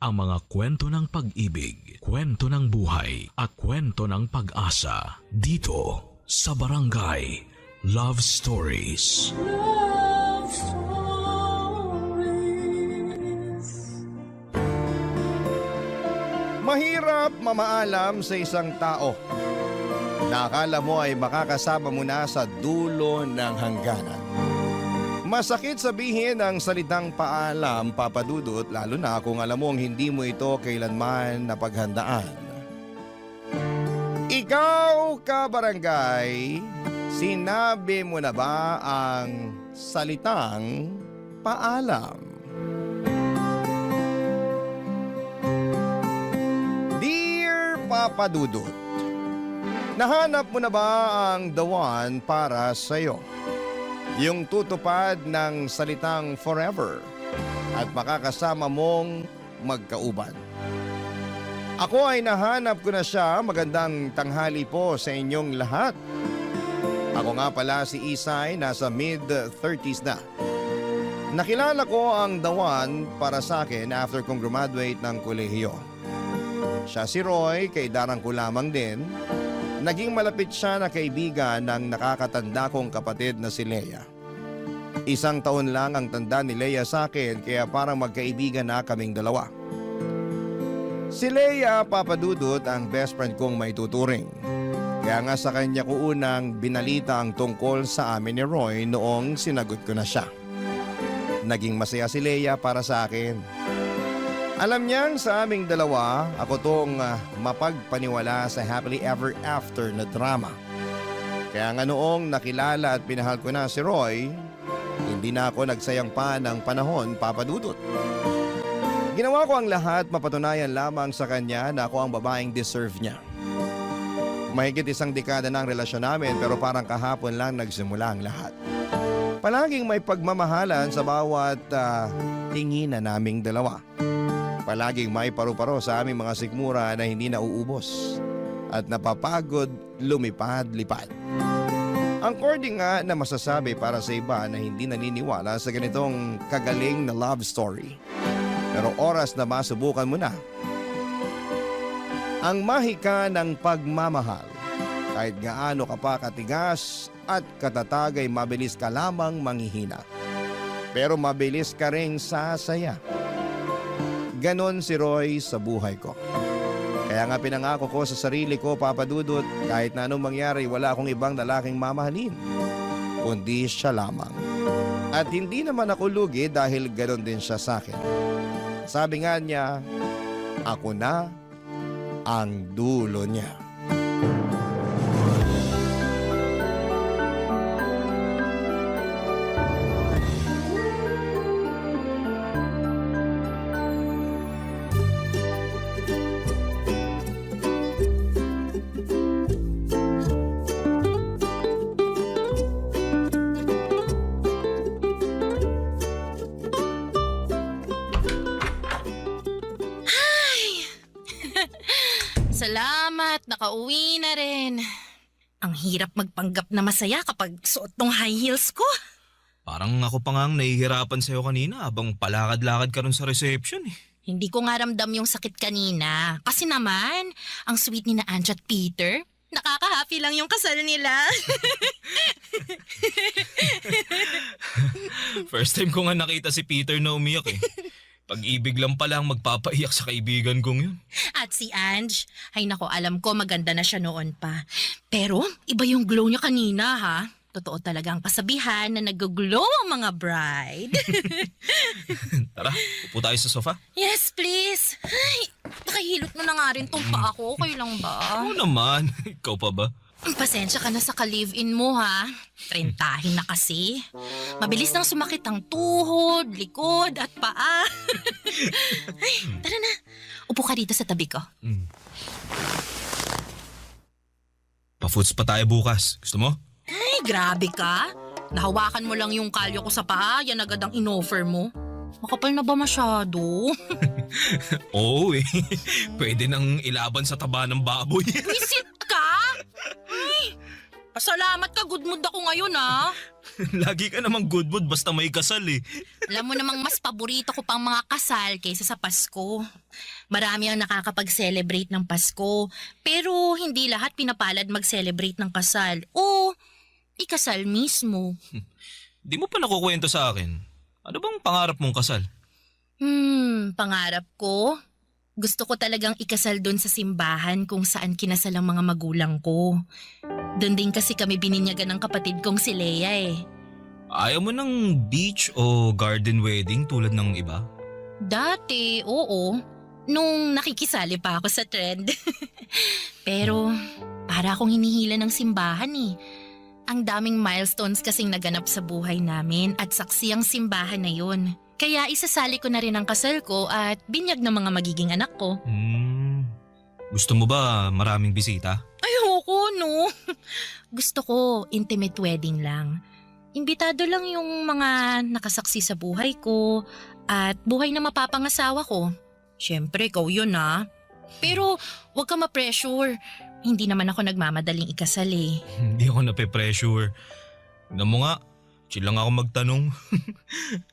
ang mga kwento ng pag-ibig, kwento ng buhay at kwento ng pag-asa dito sa Barangay Love Stories. Love Stories. Mahirap mamaalam sa isang tao na akala mo ay makakasama mo na sa dulo ng hangganan. Masakit sabihin ang salitang paalam, Papa Dudut, lalo na kung alam mong hindi mo ito kailanman napaghandaan. Ikaw, kabarangay, sinabi mo na ba ang salitang paalam? Dear Papa Dudut, nahanap mo na ba ang the one para sa'yo? Yung tutupad ng salitang forever at makakasama mong magkauban. Ako ay nahanap ko na siya. Magandang tanghali po sa inyong lahat. Ako nga pala si Isay, nasa mid-30s na. Nakilala ko ang the one para sa akin after kong graduate ng kolehiyo. Siya si Roy, kaidaran ko lamang din. Naging malapit siya na kaibigan ng nakakatanda kong kapatid na si Leia. 1 taon lang ang tanda ni Leia sa akin kaya parang magkaibigan na kaming dalawa. Si Leia, Papa Dudut, ang best friend kong may tuturing. Kaya nga sa kanya ko unang binalita ang tungkol sa amin ni Roy noong sinagot ko na siya. Naging masaya si Leia para sa akin. Alam niyang sa aming dalawa, ako tong mapagpaniwala sa happily ever after na drama. Kaya nga noong nakilala at pinahal ko na si Roy, hindi na ako nagsayang pa ng panahon, Papa Dudut. Ginawa ko ang lahat mapatunayan lamang sa kanya na ako ang babaeng deserve niya. Mahigit 1 dekada na ang relasyon namin pero parang kahapon lang nagsimula ang lahat. Palaging may pagmamahalan sa bawat tinginan naming dalawa. Palaging may paru-paro sa aming mga sikmura na hindi nauubos at napapagod lumipad-lipad. Ang cording nga na masasabi para sa iba na hindi naniniwala sa ganitong kagaling na love story. Pero oras na masubukan mo na. Ang mahika ng pagmamahal, kahit gaano ka pa katigas at katatag ay mabilis ka lamang manghihina. Pero mabilis ka ring sasaya. Ganon si Roy sa buhay ko. Kaya nga pinangako ko sa sarili ko, Papa Dudut, kahit na anong mangyari, wala akong ibang lalaking mamahalin, kundi siya lamang. At hindi naman ako lugi dahil ganon din siya sa akin. Sabi nga niya, ako na ang dulo niya. Salamat, nakauwi na rin. Ang hirap magpanggap na masaya kapag suot tong high heels ko. Parang ako pa nga ang nahihirapan sa'yo kanina habang palakad-lakad ka ron sa reception eh. Hindi ko nga ramdam yung sakit kanina. Kasi naman, ang sweet ni na Ange at Peter, nakaka-happy lang yung kasal nila. First time ko nga nakita si Peter na umiyak eh. Pag-ibig lang pala ang magpapaiyak sa kaibigan kong yun. At si Ange, ay nako, alam ko maganda na siya noon pa. Pero iba yung glow niya kanina ha. Totoo talaga ang kasabihan na nag-glow ang mga bride. Tara, upo tayo sa sofa. Yes, please. Ay, pakihilot mo na nga rin tong paa ko. Okay lang ba? Oo naman, ikaw pa ba? Pasensya ka na sa ka-live-in mo ha. Trentahin na kasi. Mabilis nang sumakit ang tuhod, likod at paa. Ay, tara na. Upo ka dito sa tabi ko. Pa-foods pa tayo bukas. Gusto mo? Ay, grabe ka. Nahawakan mo lang yung kalyo ko sa paa, yan agad ang in-offer mo. Makapal na ba masyado? Oo eh. Pwede nang ilaban sa taba ng baboy. Visit ka? Ay, Pasalamat ka, good mood ako ngayon ah. Lagi ka namang good mood basta may kasal eh. Alam mo namang mas paborito ko pang mga kasal kaysa sa Pasko. Marami ang nakakapag-celebrate ng Pasko, pero hindi lahat pinapalad mag-celebrate ng kasal o ikasal mismo. Di mo pa nakukwento sa akin. Ano bang pangarap mong kasal? Pangarap ko? Gusto ko talagang ikasal doon sa simbahan kung saan kinasal ang mga magulang ko. Doon din kasi kami bininyagan ng kapatid kong si Leia eh. Ayaw mo ng beach o garden wedding tulad ng iba? Dati, oo. Nung nakikisali pa ako sa trend. Pero para akong hinihila ng simbahan eh. Ang daming milestones kasing naganap sa buhay namin at saksi ang simbahan na yun. Kaya isasali ko na rin ang kasal ko at binyag ng mga magiging anak ko. Gusto mo ba maraming bisita? Ayoko, no. Gusto ko intimate wedding lang. Imbitado lang yung mga nakasaksi sa buhay ko at buhay na mapapangasawa ko. Siyempre, ikaw yun ah. Pero huwag ka ma-pressure. Hindi naman ako nagmamadaling ikasal eh. Hindi ako nape-pressure. Tignan mo nga, chill lang ako magtanong.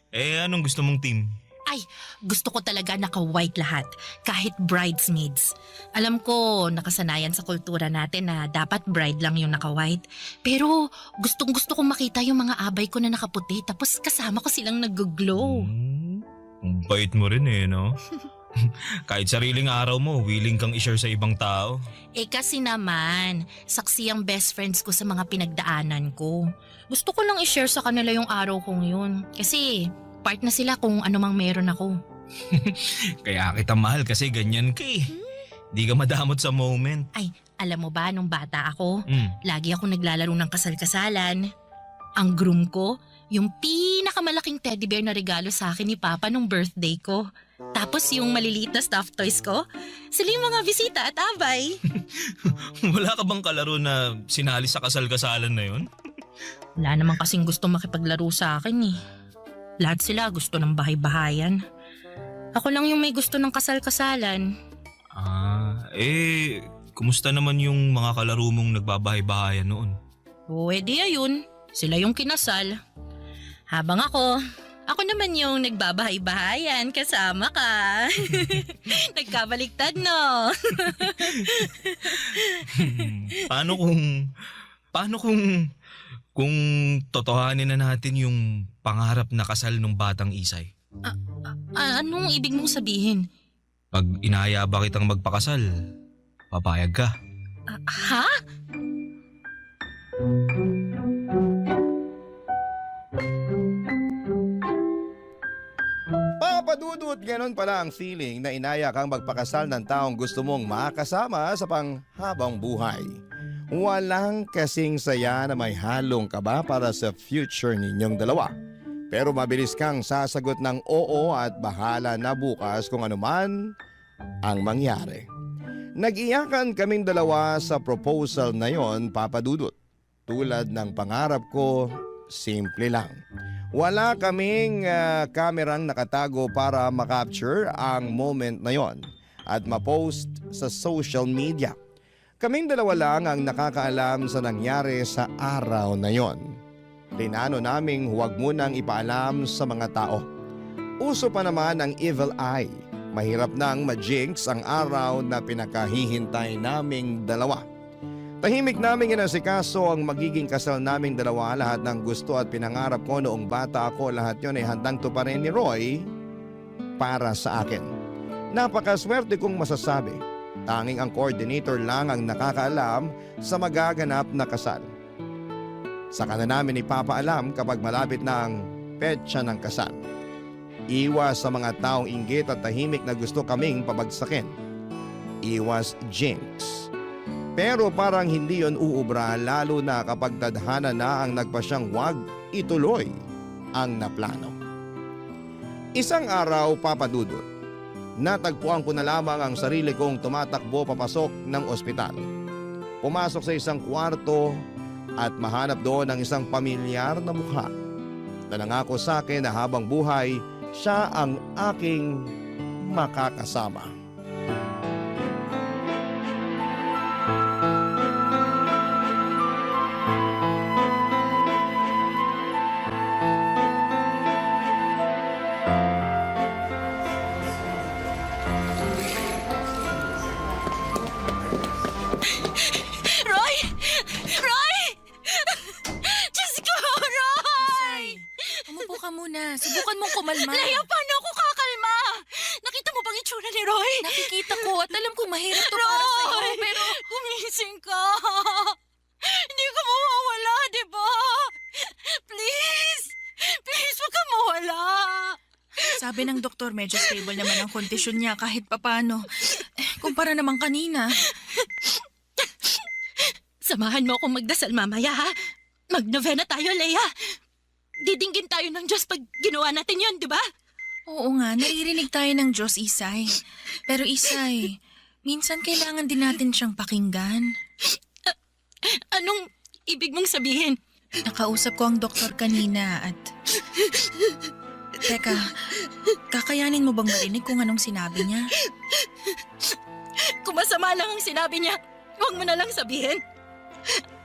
Anong gusto mong team? Ay, gusto ko talaga naka-white lahat, kahit bridesmaids. Alam ko, nakasanayan sa kultura natin na dapat bride lang yung naka-white. Pero gustong gusto kong makita yung mga abay ko na nakaputi tapos kasama ko silang nag-glow. Ang bait mo rin eh, no? Kahit sariling araw mo, willing kang i-share sa ibang tao. Kasi naman, saksi ang best friends ko sa mga pinagdaanan ko. Gusto ko lang i-share sa kanila yung araw kong yun. Kasi part na sila kung ano mang meron ako. Kaya kita mahal kasi ganyan ka eh. Di ka madamot sa moment. Ay, alam mo ba nung bata ako, Mm. lagi ako naglalaro ng kasal-kasalan. Ang groom ko, yung pinakamalaking teddy bear na regalo sa akin ni Papa nung birthday ko. Tapos yung maliliit na stuffed toys ko, sila yung mga bisita at abay. Wala ka bang kalaro na sinali sa kasal-kasalan na yun? Wala naman kasing gusto makipaglaro sa akin eh. Lahat sila gusto ng bahay-bahayan. Ako lang yung may gusto ng kasal-kasalan. Kumusta naman yung mga kalaro mong nagbabahay-bahayan noon? Pwede ayun. Sila yung kinasal. Habang ako naman yung nagbabahay-bahayan kasama ka. Nagkabaliktad no? Paano kung totohanin na natin yung pangarap na kasal ng batang Isay? Anong ibig mong sabihin? Pag inaya ba kitang magpakasal, papayag ka? Ha? Papadudot, ganon pala ang feeling na inaya kang magpakasal ng taong gusto mong makasama sa panghabang buhay. Walang kasing saya na may halong kaba para sa future ninyong dalawa. Pero mabilis kang sasagot ng oo at bahala na bukas kung anuman ang mangyari. Nag-iyakan kaming dalawa sa proposal na yon, Papa Dudut. Tulad ng pangarap ko, simple lang. Wala kaming kamerang nakatago para makapture ang moment na yon at mapost sa social media. Kaming dalawa lang ang nakakaalam sa nangyari sa araw na yon. Plinano naming huwag munang ipaalam sa mga tao. Uso pa naman ang evil eye. Mahirap nang ma-jinx ang araw na pinakahihintay naming dalawa. Tahimik naming inasikaso ang magiging kasal naming dalawa. Lahat ng gusto at pinangarap ko noong bata ako, lahat yon ay handang tuparin ni Roy para sa akin. Napakaswerte kong masasabi. Tanging ang coordinator lang ang nakakaalam sa magaganap na kasal. Saka na namin ipapaalam kapag malapit na ang petsa ng kasal. Iwas sa mga taong inggit at tahimik na gusto kaming pabagsakin. Iwas jinx. Pero parang hindi yon uubra lalo na kapag tadhana na ang nagpasyang wag ituloy ang naplano. Isang araw, Papa Dudut, natagpuan ko na lamang ang sarili kong tumatakbo papasok ng ospital. Pumasok sa isang kwarto at mahanap doon ang isang pamilyar na mukha na nangako sa akin na habang buhay siya ang aking makakasama. Roy! Roy! Diyos ko, Roy! Umupo ka muna. Subukan mong kumalma. Leia, paano ako kakalma? Nakita mo bang itsura ni Roy? Nakikita ko at alam kong mahirap to para sa'yo. Roy! Pero Gumising ka! Hindi ka mawawala, di ba? Please! Please, huwag ka mawala! sabi ng doktor, medyo stable naman ang kondisyon niya kahit papano. Kumpara naman kanina. Samahan mo akong magdasal mamaya, ha? Magnovena tayo, Leia. Didinggin tayo ng Diyos pag ginawa natin yun, di ba? Oo nga, naririnig tayo ng Diyos, Isay. Pero Isay, minsan kailangan din natin siyang pakinggan. Anong ibig mong sabihin? Nakausap ko ang doktor kanina at... Teka, kakayanin mo bang marinig kung anong sinabi niya? Kung masama lang ang sinabi niya, huwag mo na lang sabihin.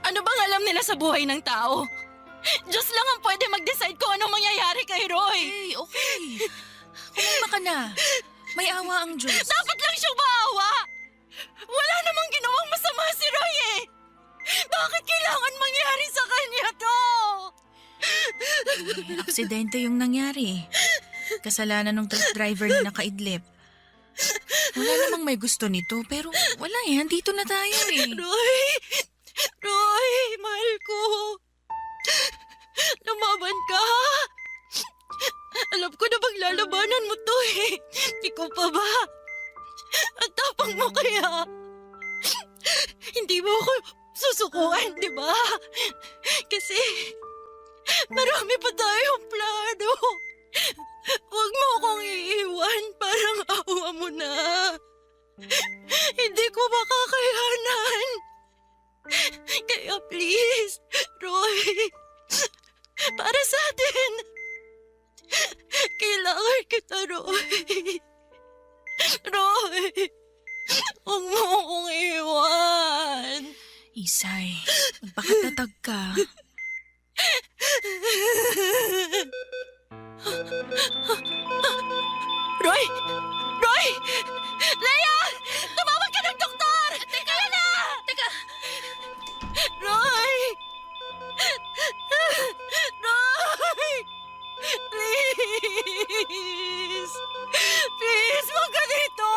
Ano bang alam nila sa buhay ng tao? Diyos lang ang pwede mag-decide kung anong mangyayari kay Roy. Hey, okay. Kumalma ka na. May awa ang Diyos. Dapat lang siyang maawa. Wala namang ginawang masama si Roy eh. Bakit kailangan mangyari sa kanya to? Aksidente yung nangyari. Kasalanan ng truck driver na nakaidlip. Wala namang may gusto nito, pero wala eh. Andito na tayo eh. Roy! Roy, mahal ko. Lumaban ka. Alam ko na bang lalabanan mo to eh. Ikaw pa ba? Ang tapang mo kaya. Hindi mo ako susukuan, di ba? Kasi marami pa tayong plano. Huwag mo akong iiwan, parang awa mo na. Hindi ko makakayanan. Kaya please, Roy, para sa atin. Kailangan kita, Roy. Roy, huwag mo akong iwan. Isay, magpakatatag ka. Roy! Roy! Leia! Tumawag ka ng doktor! Teka na! Teka! Roy! Roy! Please! Please, wag ka dito!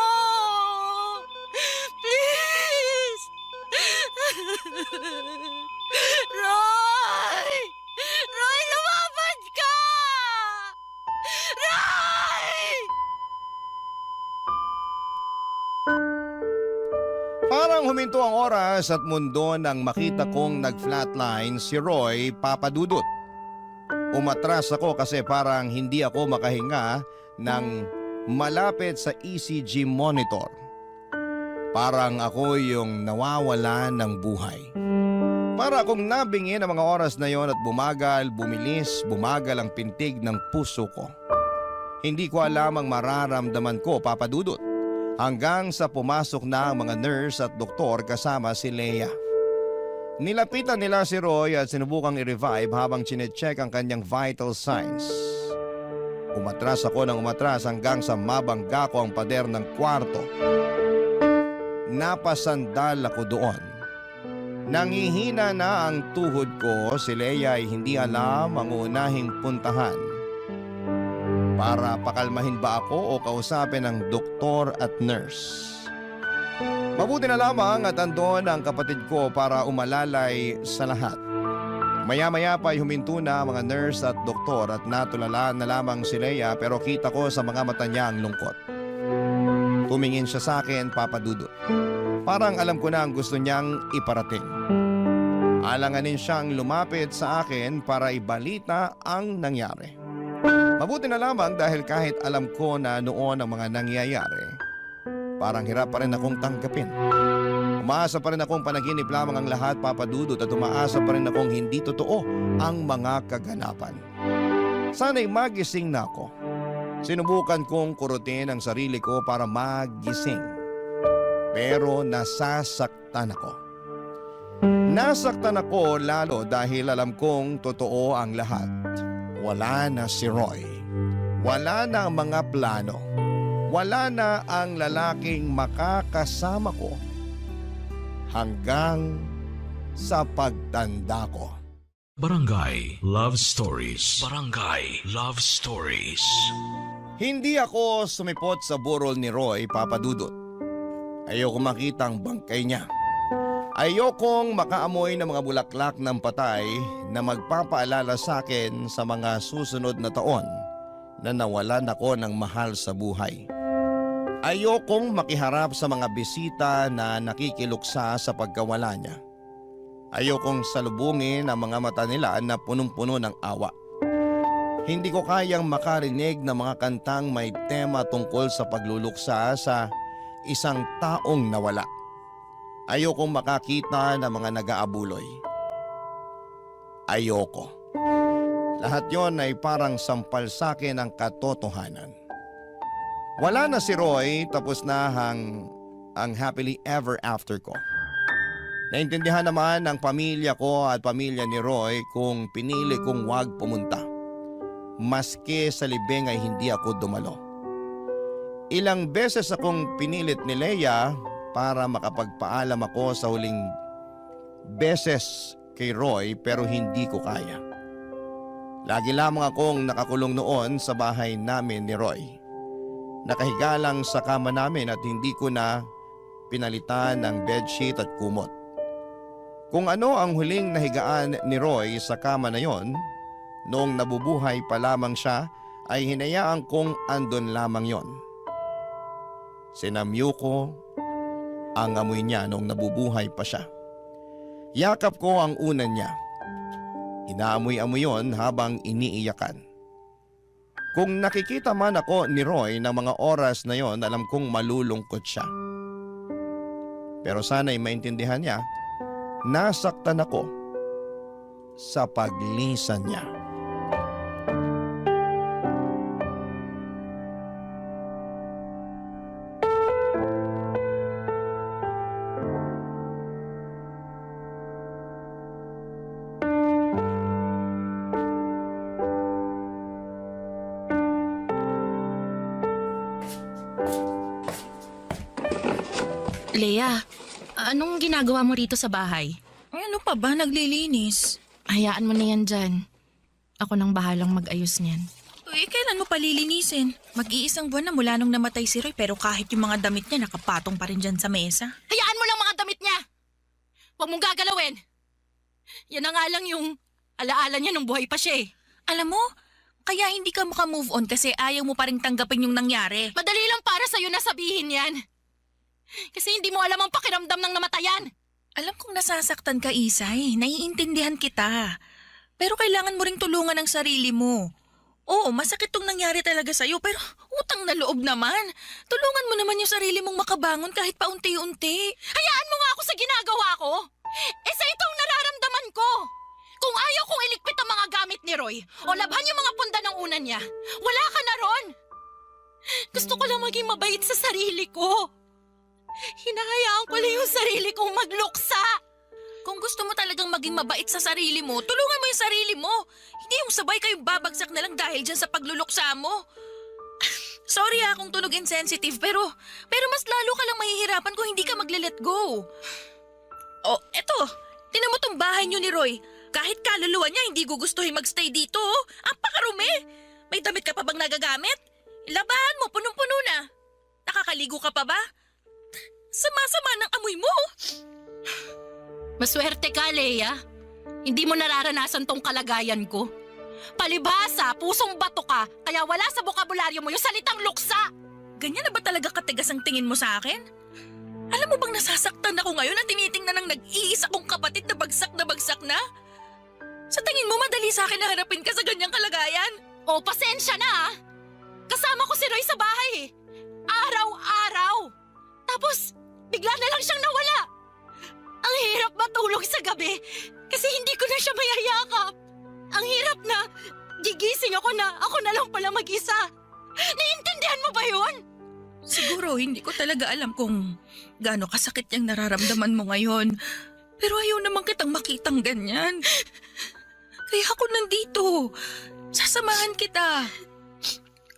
Please! Roy! Roy, lumaban ka! Roy! Parang huminto ang oras at mundo nang makita kong nag-flatline si Roy Papadudut. Umatras ako kasi parang hindi ako makahinga ng malapit sa ECG monitor. Parang ako yung nawawala ng buhay. Para akong nabingi ng mga oras na yon at bumagal ang pintig ng puso ko. Hindi ko alam ang mararamdaman ko, Papadudut, hanggang sa pumasok na ang mga nurse at doktor kasama si Leia. Nilapitan nila si Roy at sinubukang i-revive habang chinecheck ang kanyang vital signs. Umatras ako ng umatras hanggang sa mabangga ko ang pader ng kwarto. Napasandal ako doon. Nangihina na ang tuhod ko, si Leia ay hindi alam ang unahing puntahan. Para pakalmahin ba ako o kausapin ang doktor at nurse? Mabuti na lamang at andon ang kapatid ko para umalalay sa lahat. Maya-maya pa ay huminto na ang mga nurse at doktor at natulala na lamang si Leia pero kita ko sa mga mata niya ang lungkot. Tumingin siya sa akin, Papadudut. Parang alam ko na ang gusto niyang iparating. Alanganin siyang lumapit sa akin para ibalita ang nangyari. Mabuti na lamang dahil kahit alam ko na noon ang mga nangyayari, parang hirap pa rin akong tanggapin. Umaasa pa rin akong panaginip lamang ang lahat, Papadudut, at umaasa pa rin akong hindi totoo ang mga kaganapan. Sana'y magising na ako. Sinubukan kong kurutin ang sarili ko para magising. Pero nasasaktan ako. Nasaktan ako lalo dahil alam kong totoo ang lahat. Wala na si Roy. Wala na ang mga plano. Wala na ang lalaking makakasama ko. hanggang sa pagtanda ko. Barangay Love Stories. Barangay Love Stories. Hindi ako sumipot sa burol ni Roy, Papa Dudut. Ayoko makita ang bangkay niya. Ayokong makaamoy ng mga bulaklak ng patay na magpapaalala sa akin sa mga susunod na taon na nawalan ako ng mahal sa buhay. Ayokong makiharap sa mga bisita na nakikiluksa sa pagkawala niya. Ayokong salubungin ang mga mata nila na punong-puno ng awa. Hindi ko kayang makarinig ng mga kantang may tema tungkol sa pagluluksa sa isang taong nawala. Ayokong makakita ng mga nag-aabuloy. Ayoko. Lahat yon ay parang sampal sa akin ang katotohanan. Wala na si Roy, tapos na ang happily ever after ko. Naintindihan naman ng pamilya ko at pamilya ni Roy kung pinili kong wag pumunta. Maski sa libing ay hindi ako dumalo. Ilang beses akong pinilit ni Leia para makapagpaalam ako sa huling beses kay Roy pero hindi ko kaya. Lagi lamang akong nakakulong noon sa bahay namin ni Roy. Nakahiga lang sa kama namin at hindi ko na pinalitan ng bedsheet at kumot. Kung ano ang huling nahigaan ni Roy sa kama na yon, noong nabubuhay pa lamang siya ay hinayaan kong andon lamang yon. Sinamyo ko ang amoy niya noong nabubuhay pa siya. Yakap ko ang unan niya. Inaamoy-amoy yon habang iniiyakan. Kung nakikita man ako ni Roy ng mga oras na yon, alam kong malulungkot siya. Pero sana'y maintindihan niya, nasaktan ako sa paglisan niya. Leia, anong ginagawa mo rito sa bahay? Ay, ano pa ba? Naglilinis. Hayaan mo na yan dyan. Ako nang bahalang mag-ayos niyan. Kailan mo palilinisin? Mag-iisang buwan na mula nung namatay si Roy pero kahit yung mga damit niya nakapatong pa rin dyan sa mesa. Hayaan mo lang mga damit niya! Huwag mong gagalawin! Yan na nga lang yung alaala niya nung buhay pa siya eh. Alam mo, kaya hindi ka makamove on kasi ayaw mo pa rin tanggapin yung nangyari. Madali lang para sa'yo na sabihin yan. Kasi hindi mo alam ang pakiramdam ng namatayan. Alam kong nasasaktan ka, Isay. Naiintindihan kita. Pero kailangan mo ring tulungan ang sarili mo. Oo, masakit tong nangyari talaga sa'yo pero utang na loob naman. Tulungan mo naman yung sarili mong makabangon kahit paunti-unti. Hayaan mo nga ako sa ginagawa ko. Sa itong nararamdaman ko. Kung ayaw kong iligpit ang mga gamit ni Roy o labhan yung mga punda ng unan niya, wala ka na ron. Gusto ko lang maging mabait sa sarili ko. Hinahayaan ko lang yung sarili kong magluksa. Kung gusto mo talagang maging mabait sa sarili mo, tulungan mo yung sarili mo. Hindi yung sabay kayong babagsak na lang dahil dyan sa pagluluksa mo. Sorry kung tunog insensitive, pero mas lalo ka lang mahihirapan kung hindi ka magle-let go. Oh, eto. Tinan mo tong bahay niyo ni Roy. Kahit kaluluwa niya, hindi gugustuhin magstay dito. Ang pakarumi. May damit ka pa bang nagagamit? Labahan mo, punong-puno na. Nakakaligo ka pa ba? Sama-sama ng amoy mo. Maswerte ka, Leia. Hindi mo nararanasan tong kalagayan ko. Palibhasa, pusong bato ka, kaya wala sa bokabularyo mo yung salitang luksa. Ganyan na ba talaga katigas ang tingin mo sa akin? Alam mo bang nasasaktan ako ngayon na tinitingnan ng nag-iisa kong kapatid na bagsak na? Sa tingin mo madali sa akin na harapin ka sa ganyang kalagayan? O, pasensya na ah. Kasama ko si Roy sa bahay eh. Araw-araw. Tapos, bigla na lang siyang nawala. Ang hirap matulog sa gabi kasi hindi ko na siya mayayakap. Ang hirap na gigising ako na lang pala mag-isa. Naiintindihan mo ba yun? Siguro hindi ko talaga alam kung gaano kasakit yung nararamdaman mo ngayon. Pero ayaw naman kitang makitang ganyan. Kaya ako nandito. Sasamahan kita.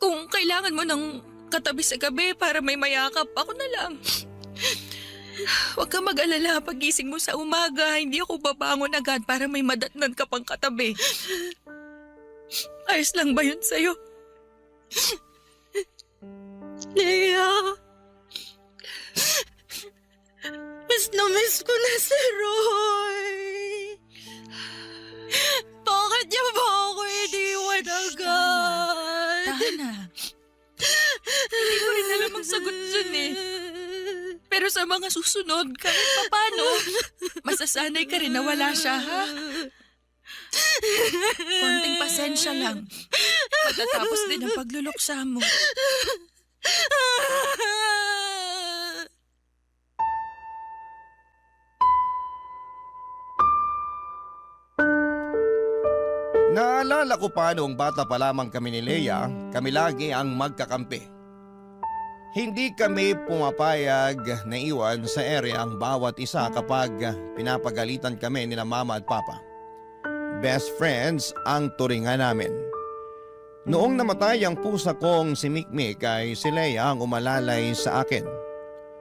Kung kailangan mo ng katabi sa gabi para may mayakap, ako na lang. Huwag kang mag-alala. Pagising mo sa umaga, hindi ako babangon agad para may madatnan ka pang katabi. Ayos lang ba yun sa'yo? Leia! Miss na miss ko na si Roy! Bakit niya ba ako iniwan agad? Tahan na. Hindi ko rin alam ang sagot dyan eh. Pero sa mga susunod, kahit papano, masasanay ka rin na wala siya, ha? Konting pasensya lang. Matatapos din ang pagluluksa mo. Naalala ko pa noong bata pa lamang kami ni Leia, kami lagi ang magkakampi. Hindi kami pumapayag na iwan sa area ang bawat isa kapag pinapagalitan kami nila mama at papa. Best friends ang turingan namin. Noong namatay ang pusa kong si Mikmik ay si Leia ang umalalay sa akin.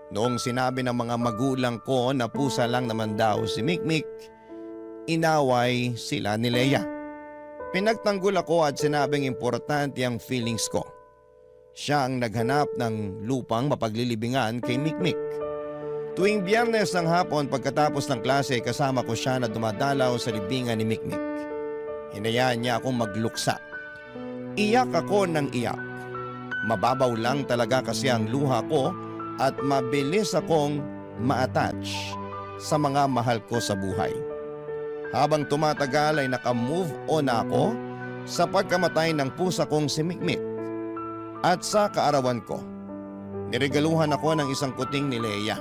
Noong sinabi ng mga magulang ko na pusa lang naman daw si Mikmik, inaway sila ni Leia. Pinagtanggol ako at sinabing importante ang feelings ko. Siya ang naghanap ng lupang mapaglilibingan kay Mikmik. Tuwing Biyernes ng hapon pagkatapos ng klase kasama ko siya na dumadalaw sa libingan ni Mikmik. Hinayaan niya akong magluksa. Iyak ako ng iyak. Mababaw lang talaga kasi ang luha ko at mabilis akong ma-attach sa mga mahal ko sa buhay. Habang tumatagal ay nakamove on ako sa pagkamatay ng pusa kong si Mikmik. At sa kaarawan ko, niregaluhan ako ng isang kuting ni Leia.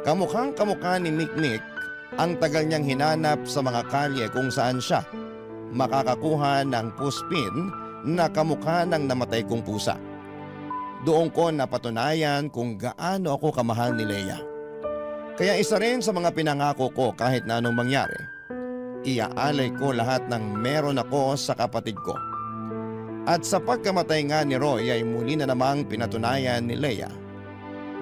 Kamukhang kamukha ni Mikmik ang tagal niyang hinanap sa mga kalye kung saan siya makakakuha ng puspin na kamukha ng namatay kong pusa. Doon ko napatunayan kung gaano ako kamahal ni Leia. Kaya isa rin sa mga pinangako ko kahit na anong mangyari, iaalay ko lahat ng meron ako sa kapatid ko. At sa pagkamatay nga ni Roy ay muli na namang pinatunayan ni Leia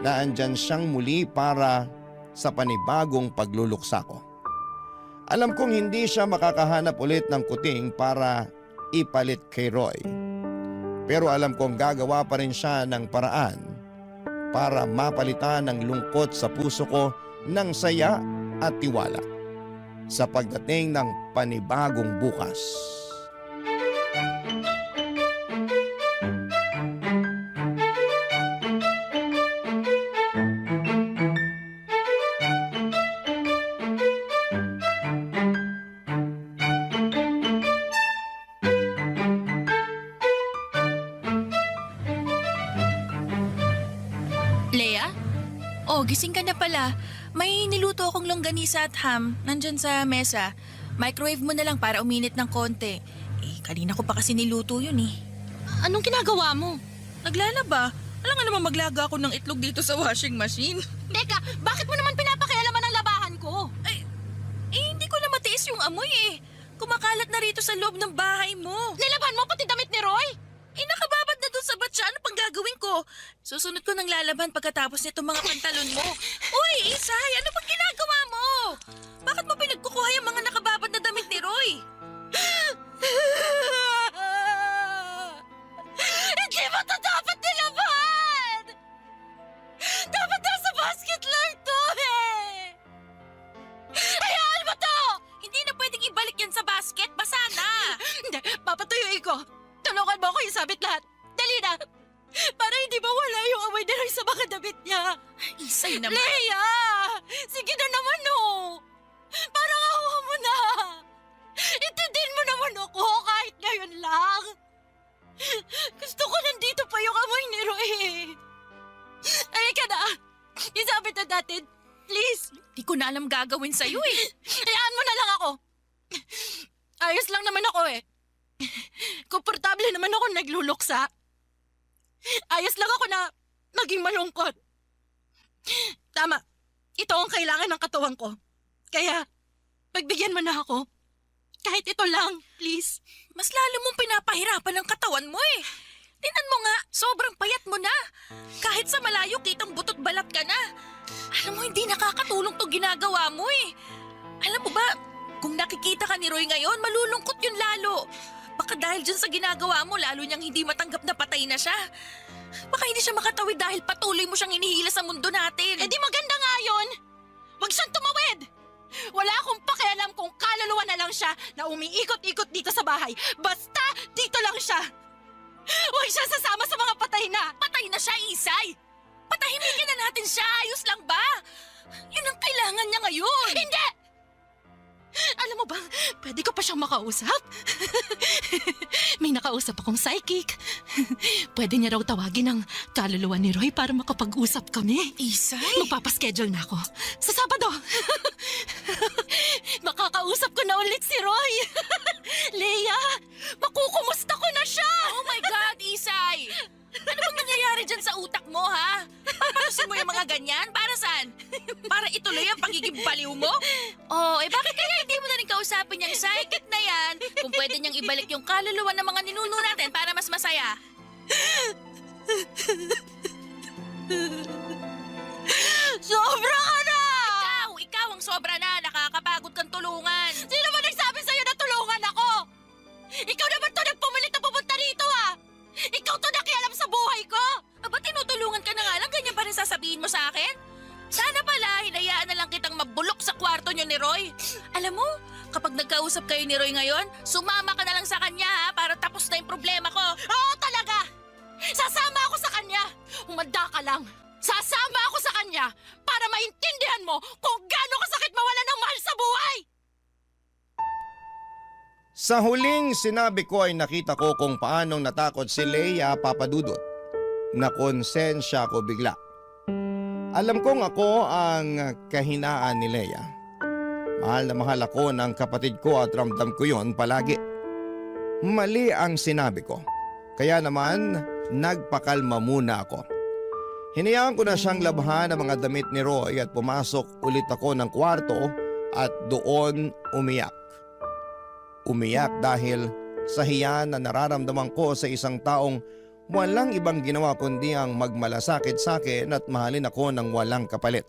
na andyan siyang muli para sa panibagong pagluluksa ko. Alam kong hindi siya makakahanap ulit ng kuting para ipalit kay Roy. Pero alam kong gagawa pa rin siya ng paraan para mapalitan ang lungkot sa puso ko ng saya at tiwala sa pagdating ng panibagong bukas. Leia? Oh, gising ka na pala. May niluto akong longganisa at ham. Nandyan sa mesa. Microwave mo na lang para uminit ng konti. Kanina ko pa kasi niluto yun eh. Anong ginagawa mo? Naglalaba. Alam nga naman maglaga ako ng itlog dito sa washing machine. Teka, bakit mo naman pinapakialaman ang labahan ko? Hindi ko na matiis yung amoy eh. Kumakalat na rito sa loob ng bahay mo. Nilaban mo pati damit ni Roy? Nakababad na dun sa batya. Ano pang gagawin ko? Susunod ko ng lalaban pagkatapos nitong mga pantalon mo. Uy, Isay! Ano pang ginagawa mo? Bakit mo pinagkukuha yung mga nakababad na damit ni Roy? Hindi mo ito dapat nilaban! Dapat nasa basket lang to eh! Hayaan mo to! Hindi na pwedeng ibalik yan sa basket. Basa na! Hindi, papatuyuin ko. Tulungan mo ako isabit lahat. Dali na! Para hindi mawala yung amoy ni Roy sa mga damit niya. Isay naman. Leia! Sige na naman oh! Parang awa mo na! Intindihin mo naman ako kahit ngayon lang! Gusto ko nandito pa yung amoy ni Roy eh! Halika na! Isabit na natin! Please! Di ko na alam gagawin sa'yo eh. Hayaan mo na lang ako! Ayos lang naman ako eh! Komportable naman ako nagluluksa. Ayos lang ako na maging malungkot. Tama, ito ang kailangan ng katawan ko. Kaya, pagbigyan mo na ako. Kahit ito lang, please. Mas lalo mong pinapahirapan ang katawan mo eh. Tingnan mo nga, sobrang payat mo na. Kahit sa malayo kitang butot balat ka na. Alam mo, hindi nakakatulong to ginagawa mo eh. Alam mo ba, kung nakikita ka ni Roy ngayon, malulungkot yun lalo. Baka dahil dyan sa ginagawa mo, lalo niyang hindi matanggap na patay na siya. Baka hindi siya makatawid dahil patuloy mo siyang hinihila sa mundo natin. Eh di maganda nga yun! Huwag siyang tumawid! Wala akong pakialam kung kaluluwa na lang siya na umiikot-ikot dito sa bahay. Basta dito lang siya! Huwag siya sasama sa mga patay na! Patay na siya, Isay! Patahimikin na natin siya, ayos lang ba? Yun ang kailangan niya ngayon. Hindi! Alam mo ba, pwede ko pa siyang makausap? May nakausap akong psychic. Pwede niya raw tawagin ang kaluluwa ni Roy para makapag-usap kami. Isay? Magpapaschedule na ako sa Sabado. Makakausap ko na ulit si Roy. Leia, makukumusta ko na siya. Oh my God, Isay! Ano bang nangyayari dyan sa utak mo, ha? Papalusin mo yung mga ganyan? Para saan? Para ituloy ang pagiging baliw mo? Oh, eh bakit kaya hindi mo na rin kausapin yung psychic na yan kung pwede niyang ibalik yung kaluluwa ng mga ninuno natin para mas masaya? Sobra ka na! Ikaw ang sobra na. Nakakapagod kang tulungan. Sino ba nagsabi sa'yo na tulungan ako? Ikaw naman to nagpumilit na pupunta dito, ah! Ikaw to nakialam sa buhay ko! Aba, tinutulungan ka na nga lang. Ganyan pa rin sasabihin mo sa akin? Sana pala, hinayaan na lang kitang magbulok sa kwarto niyo ni Roy. Alam mo, kapag nagkausap kayo ni Roy ngayon, sumama ka na lang sa kanya ha, para tapos na yung problema ko. Oo talaga! Sasama ako sa kanya! Humanda ka lang! Sasama ako sa kanya para maintindihan mo kung gaano kasakit mawala ng mahal sa buhay! Sa huling sinabi ko ay nakita ko kung paanong natakot si Leia Papadudot. Nakonsensya ko bigla. Alam kong ako ang kahinaan ni Leia. Mahal na mahal ako ng kapatid ko at ramdam ko yon palagi. Mali ang sinabi ko. Kaya naman, nagpakalma muna ako. Hinayaan ko na siyang labhan ang mga damit ni Roy at pumasok ulit ako ng kwarto at doon umiyak. Umiyak dahil sa hiya na nararamdaman ko sa isang taong walang ibang ginawa kundi ang magmalasakit sa akin at mahalin ako ng walang kapalit.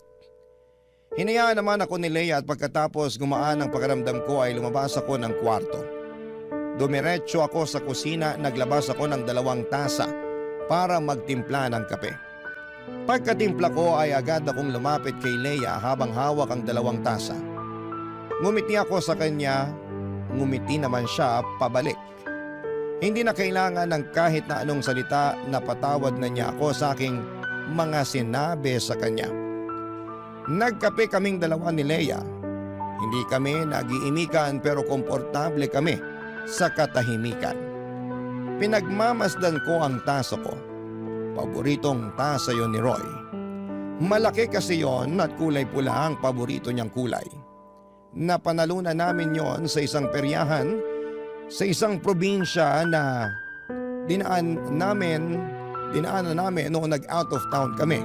Hinayaan naman ako ni Leia at pagkatapos gumaan ang pakiramdam ko ay lumabas ako ng kwarto. Dumiretso ako sa kusina, naglabas ako ng 2 tasa para magtimpla ng kape. Pagkatimpla ko ay agad akong lumapit kay Leia habang hawak ang 2 tasa. Ngumiti ako sa kanya, ngumiti naman siya pabalik. Hindi na kailangan ng kahit na anong salita na patawad na niya ako sa aking mga sinabi sa kanya. Nagkape kaming 2 ni Leia. Hindi kami nag-iimikan pero komportable kami sa katahimikan. Pinagmamasdan ko ang tasa ko. Paboritong tasa yon ni Roy. Malaki kasi yon at kulay pula ang paborito niyang kulay. Napanalunan namin yon sa isang peryahan sa isang probinsya na dinaanan namin noong nag-out of town kami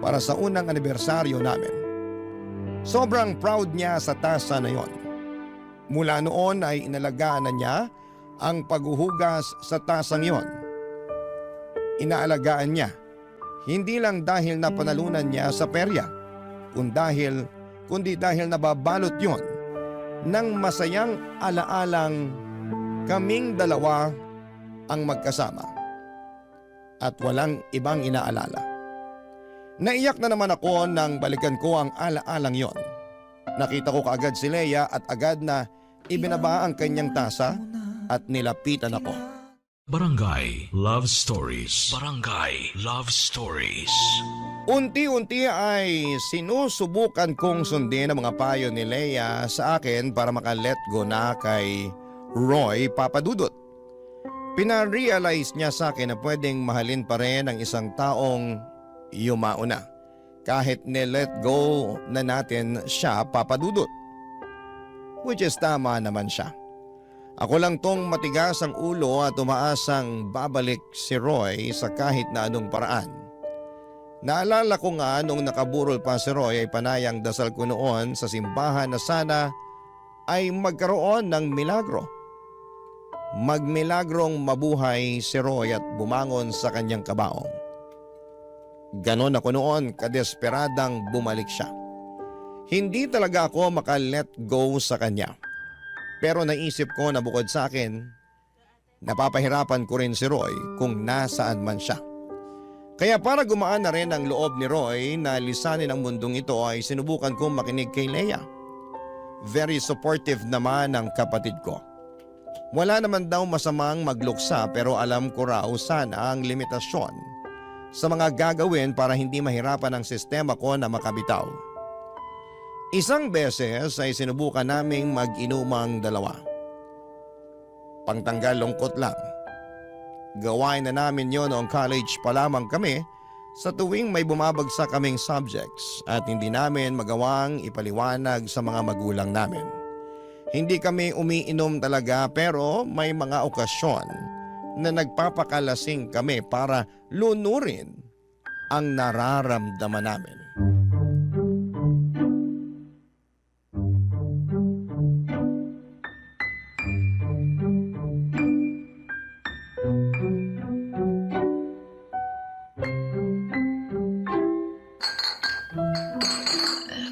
para sa unang anibersaryo namin. Sobrang proud niya sa tasa na yon. Mula noon ay inalagaan na niya ang paghuhugas sa tasang yon. Inaalagaan niya, hindi lang dahil napanalunan niya sa perya, kundi dahil nababalot yon ng masayang alaalang kaming 2 ang magkasama at walang ibang inaalala. Naiyak na naman ako nang balikan ko ang alaalang yon. Nakita ko kaagad si Leia at agad na ibinaba ang kanyang tasa at nilapitan ako. Barangay Love Stories. Barangay Love Stories. Unti-unti ay sinusubukan kong sundin ang mga payo ni Leia sa akin para maka-let go na kay Roy Papadudot. Pina-realize niya sa akin na pwedeng mahalin pa rin ang isang taong yumao na kahit ni-let go na natin siya, Papadudot. Which is tama naman siya. Ako lang tong matigas ang ulo at umaasang babalik si Roy sa kahit na anong paraan. Naalala ko nga nung nakaburol pa si Roy ay panayang dasal ko noon sa simbahan na sana ay magkaroon ng milagro. Magmilagrong mabuhay si Roy at bumangon sa kanyang kabaong. Ganon ako noon, kadesperadang bumalik siya. Hindi talaga ako maka-let go sa kanya. Pero naisip ko na bukod sa akin, napapahirapan ko rin si Roy kung nasaan man siya. Kaya para gumaan na rin ang loob ni Roy na lisanin ang mundong ito ay sinubukan kong makinig kay Leia. Very supportive naman ang kapatid ko. Wala naman daw masamang magluksa pero alam ko raw sana ang limitasyon sa mga gagawin para hindi mahirapan ang sistema ko na makabitaw. Isang beses ay sinubukan naming mag-inumang dalawa. Pangtanggal lungkot lang. Gawain na namin yon noong college pa lamang kami sa tuwing may bumabagsak kaming subjects at hindi namin magawang ipaliwanag sa mga magulang namin. Hindi kami umiinom talaga pero may mga okasyon na nagpapakalasing kami para lunurin ang nararamdaman namin.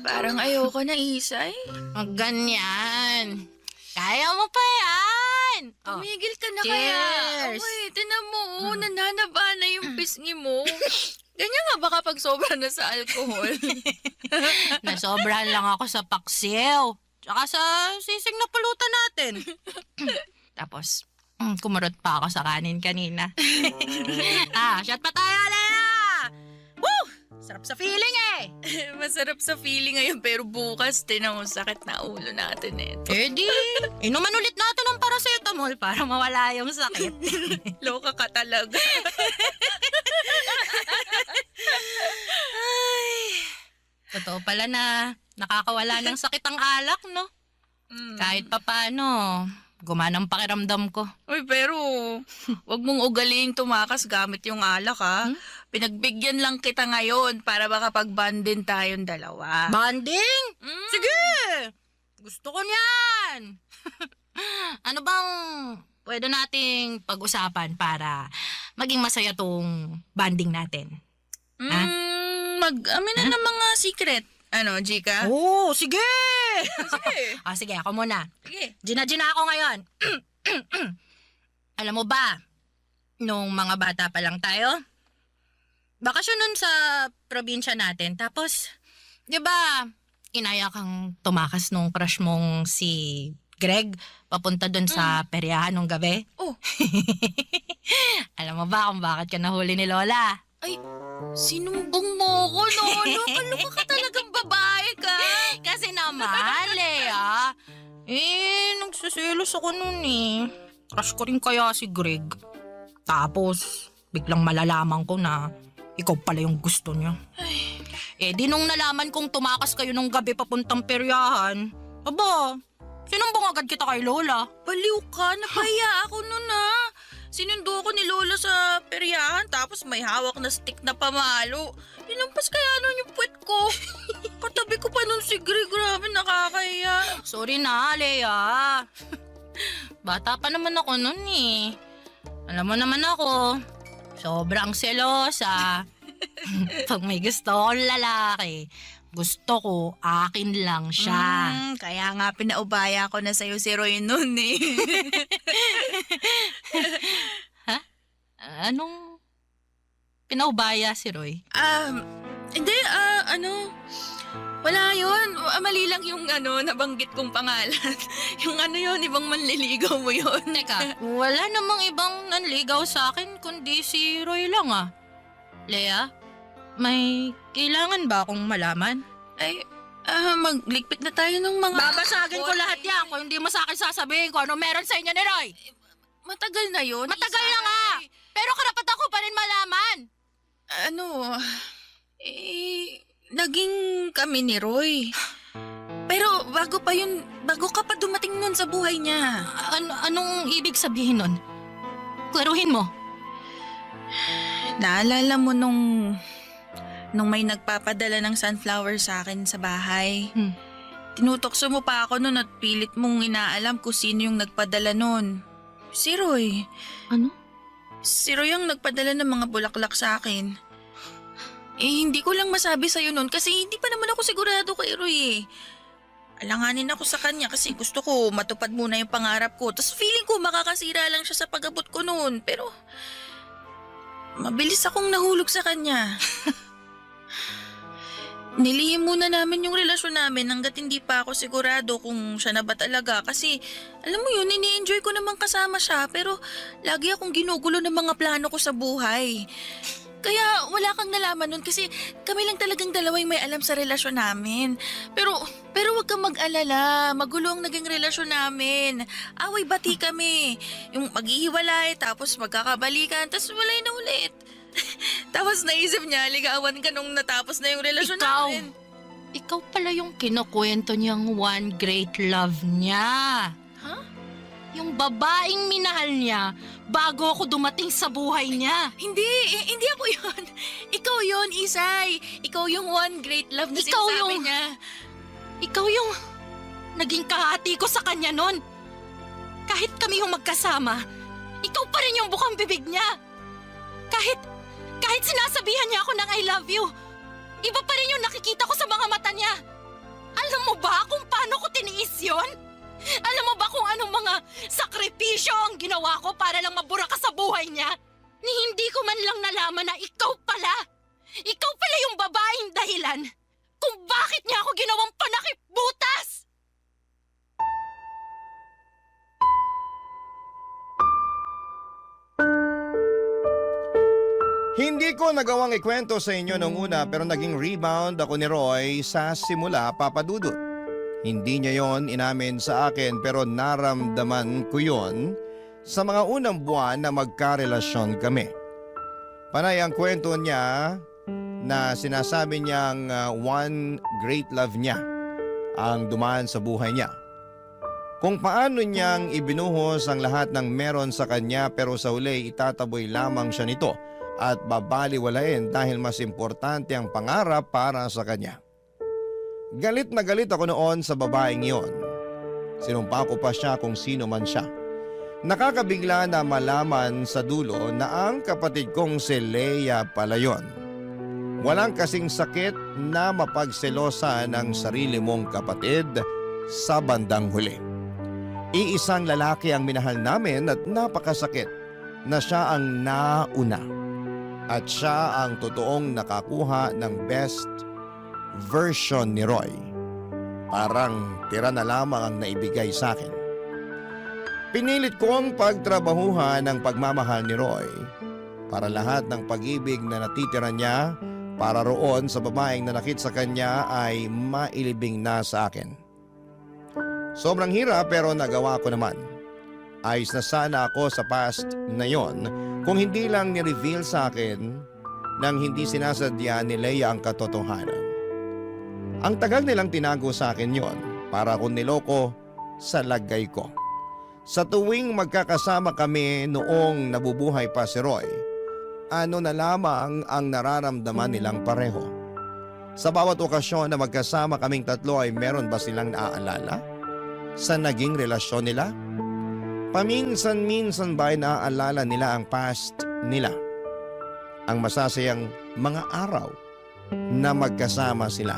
Parang ayoko na, Isay. Ang ganyan. Kaya mo pa yan. Oh. Tumigil ka na Cheers. kaya. Okay, tinan mo, nananaba na yung pisngi mo. Ganyan nga ba kapag sobra na sa alcohol? Nasobrahan lang ako sa paksiw. Tsaka sa sisig na pulutan natin. Tapos, kumurot pa ako sa kanin kanina. Shot pa tayo, Lea! Woo! Sarap sa feeling eh! Masarap sa feeling ngayon pero bukas tinan mo sakit na ulo natin eh. Eh di, inuman ulit natin ang paracetamol para mawala yung sakit. Loka ka talaga. Totoo pala na nakakawala ng sakit ang alak, no? Kahit papano, gumanang pakiramdam ko. Uy, pero wag mong ugaling tumakas gamit yung alak ha. Pinagbigyan lang kita ngayon para makapag-bondin tayong dalawa. Banding? Sige! Gusto ko niyan! Ano bang pwede nating pag-usapan para maging masaya tong banding natin? Mag-amin na ng mga secret. Ano, Jika? Oo, sige! Sige. Sige, ako muna. Sige. Gina ako ngayon. Alam mo ba, nung mga bata pa lang tayo, bakasyon nun sa probinsya natin. Tapos, di ba, inaya kang tumakas nung crush mong si Greg papunta dun sa peryahan nung gabi? Oh. Alam mo ba kung bakit ka nahuli ni Lola? Ay, sinumbong mo ko, Lolo. Kaloka ka talagang babae ka. Kasi naman, Lea. Nagsiselos ako nun eh. Crush ko rin kaya si Greg. Tapos, biglang malalaman ko na ikaw pala yung gusto niya. Di nung nalaman kong tumakas kayo nung gabi papuntang peryahan, aba, sinumbong agad kita kay Lola. Baliw ka, napahiya ako nun ha. Sinundo ako ni Lola sa peryahan tapos may hawak na stick na pamalo. Inampas kaya nun yung puwet ko. Katabi ko pa nun si Greg, grabe nakakahiya. Sorry na, Lea. Bata pa naman ako nun eh. Alam mo naman ako, sobrang selosa. Pag may gusto akong lalaki, gusto ko akin lang siya. Kaya nga pinaubaya ko na sa'yo si Roy nun eh. Anong pinaubaya si Roy? Hindi, wala yun. Mali lang yung nabanggit kong pangalan. Yung yun, ibang manliligaw mo yun. Teka, wala namang ibang nanligaw sa akin kundi si Roy lang ah. Lea, may kailangan ba akong malaman? Ay, magligpit na tayo ng mga... Babasagin ko lahat yan kung hindi mo sa akin sasabihin kung ano meron sa inyo ni Roy. Matagal na yun. Matagal na nga! Pero karapat ako pa rin malaman. Naging kami ni Roy. Pero bago ka pa dumating nun sa buhay niya. Anong ibig sabihin nun? Klaruhin mo. Naalala mo nung may nagpapadala ng sunflower sa akin sa bahay. Tinutokso mo pa ako nun at pilit mong inaalam kung sino yung nagpadala nun. Si Roy. Ano? Si Roy ang nagpadala ng mga bulaklak sa akin. Hindi ko lang masabi sa'yo nun kasi hindi pa naman ako sigurado kay Roy eh. Alanganin ako sa kanya kasi gusto ko matupad muna yung pangarap ko. Tapos feeling ko makakasira lang siya sa pag-abot ko noon. Pero mabilis akong nahulog sa kanya. Nilihim muna namin yung relasyon namin hanggat hindi pa ako sigurado kung siya na ba talaga. Kasi alam mo yun, ini-enjoy ko namang kasama siya pero lagi akong ginugulo ng mga plano ko sa buhay. Kaya wala kang nalaman nun kasi kami lang talagang dalawa yung may alam sa relasyon namin. Pero wag kang mag-alala, magulo ang naging relasyon namin. Away bati kami. Yung maghihiwalay tapos magkakabalikan tapos walay na ulit. Tapos naisip niya, ligawan ka nung natapos na yung relasyon namin. Ikaw pala yung kinukwento niyang one great love niya. Ha? Yung babaeng minahal niya bago ako dumating sa buhay niya. Hindi ako yun. Ikaw yun, Isay. Ikaw yung one great love na Ikaw sinasabi yung- niya. Ikaw yung naging kahati ko sa kanya nun. Kahit kami yung magkasama, ikaw pa rin yung bukang bibig niya. Kahit sinasabihan niya ako ng I love you, iba pa rin yung nakikita ko sa mga mata niya. Alam mo ba kung paano ko tiniis yun? Alam mo ba kung anong mga sakripisyo ang ginawa ko para lang mabura ka sa buhay niya? Ni hindi ko man lang nalaman na ikaw pala yung babaeng dahilan kung bakit niya ako ginawang panakip-butas! Hindi ko nagawang ikwento sa inyo nung una pero naging rebound ako ni Roy sa simula, Papa Dudut. Hindi niya yon inamin sa akin pero naramdaman ko yon sa mga unang buwan na magkarelasyon kami. Panay ang kwento niya na sinasabi niyang one great love niya ang dumaan sa buhay niya. Kung paano niyang ibinuhos ang lahat ng meron sa kanya pero sa huli itataboy lamang siya nito at babaliwalain dahil mas importante ang pangarap para sa kanya. Galit na galit ako noon sa babaeng iyon. Sinumpa ko pa siya kung sino man siya. Nakakabigla na malaman sa dulo na ang kapatid kong si Leia pala yun. Walang kasing sakit na mapagselosa ng sarili mong kapatid sa bandang huli. Iisang lalaki ang minahal namin at napakasakit na siya ang nauna. At siya ang totoong nakakuha ng best version ni Roy. Parang tira na lamang ang naibigay sa akin. Pinilit kong pagtrabahuhan ang pagmamahal ni Roy para lahat ng pag-ibig na natitira niya para roon sa babaeng nanakit sa kanya ay mailibing na sa akin. Sobrang hirap pero nagawa ko naman. Ayos na sana ako sa past na yon kung hindi lang ni-reveal sa akin nang hindi sinasadya ni Leia ang katotohanan. Ang tagal nilang tinago sa akin yon para kung niloko sa lagay ko. Sa tuwing magkakasama kami noong nabubuhay pa si Roy, ano na lamang ang nararamdaman nilang pareho. Sa bawat okasyon na magkasama kaming tatlo ay meron ba silang naaalala sa naging relasyon nila? Paminsan-minsan ba ay naaalala nila ang past nila? Ang masasayang mga araw na magkasama sila.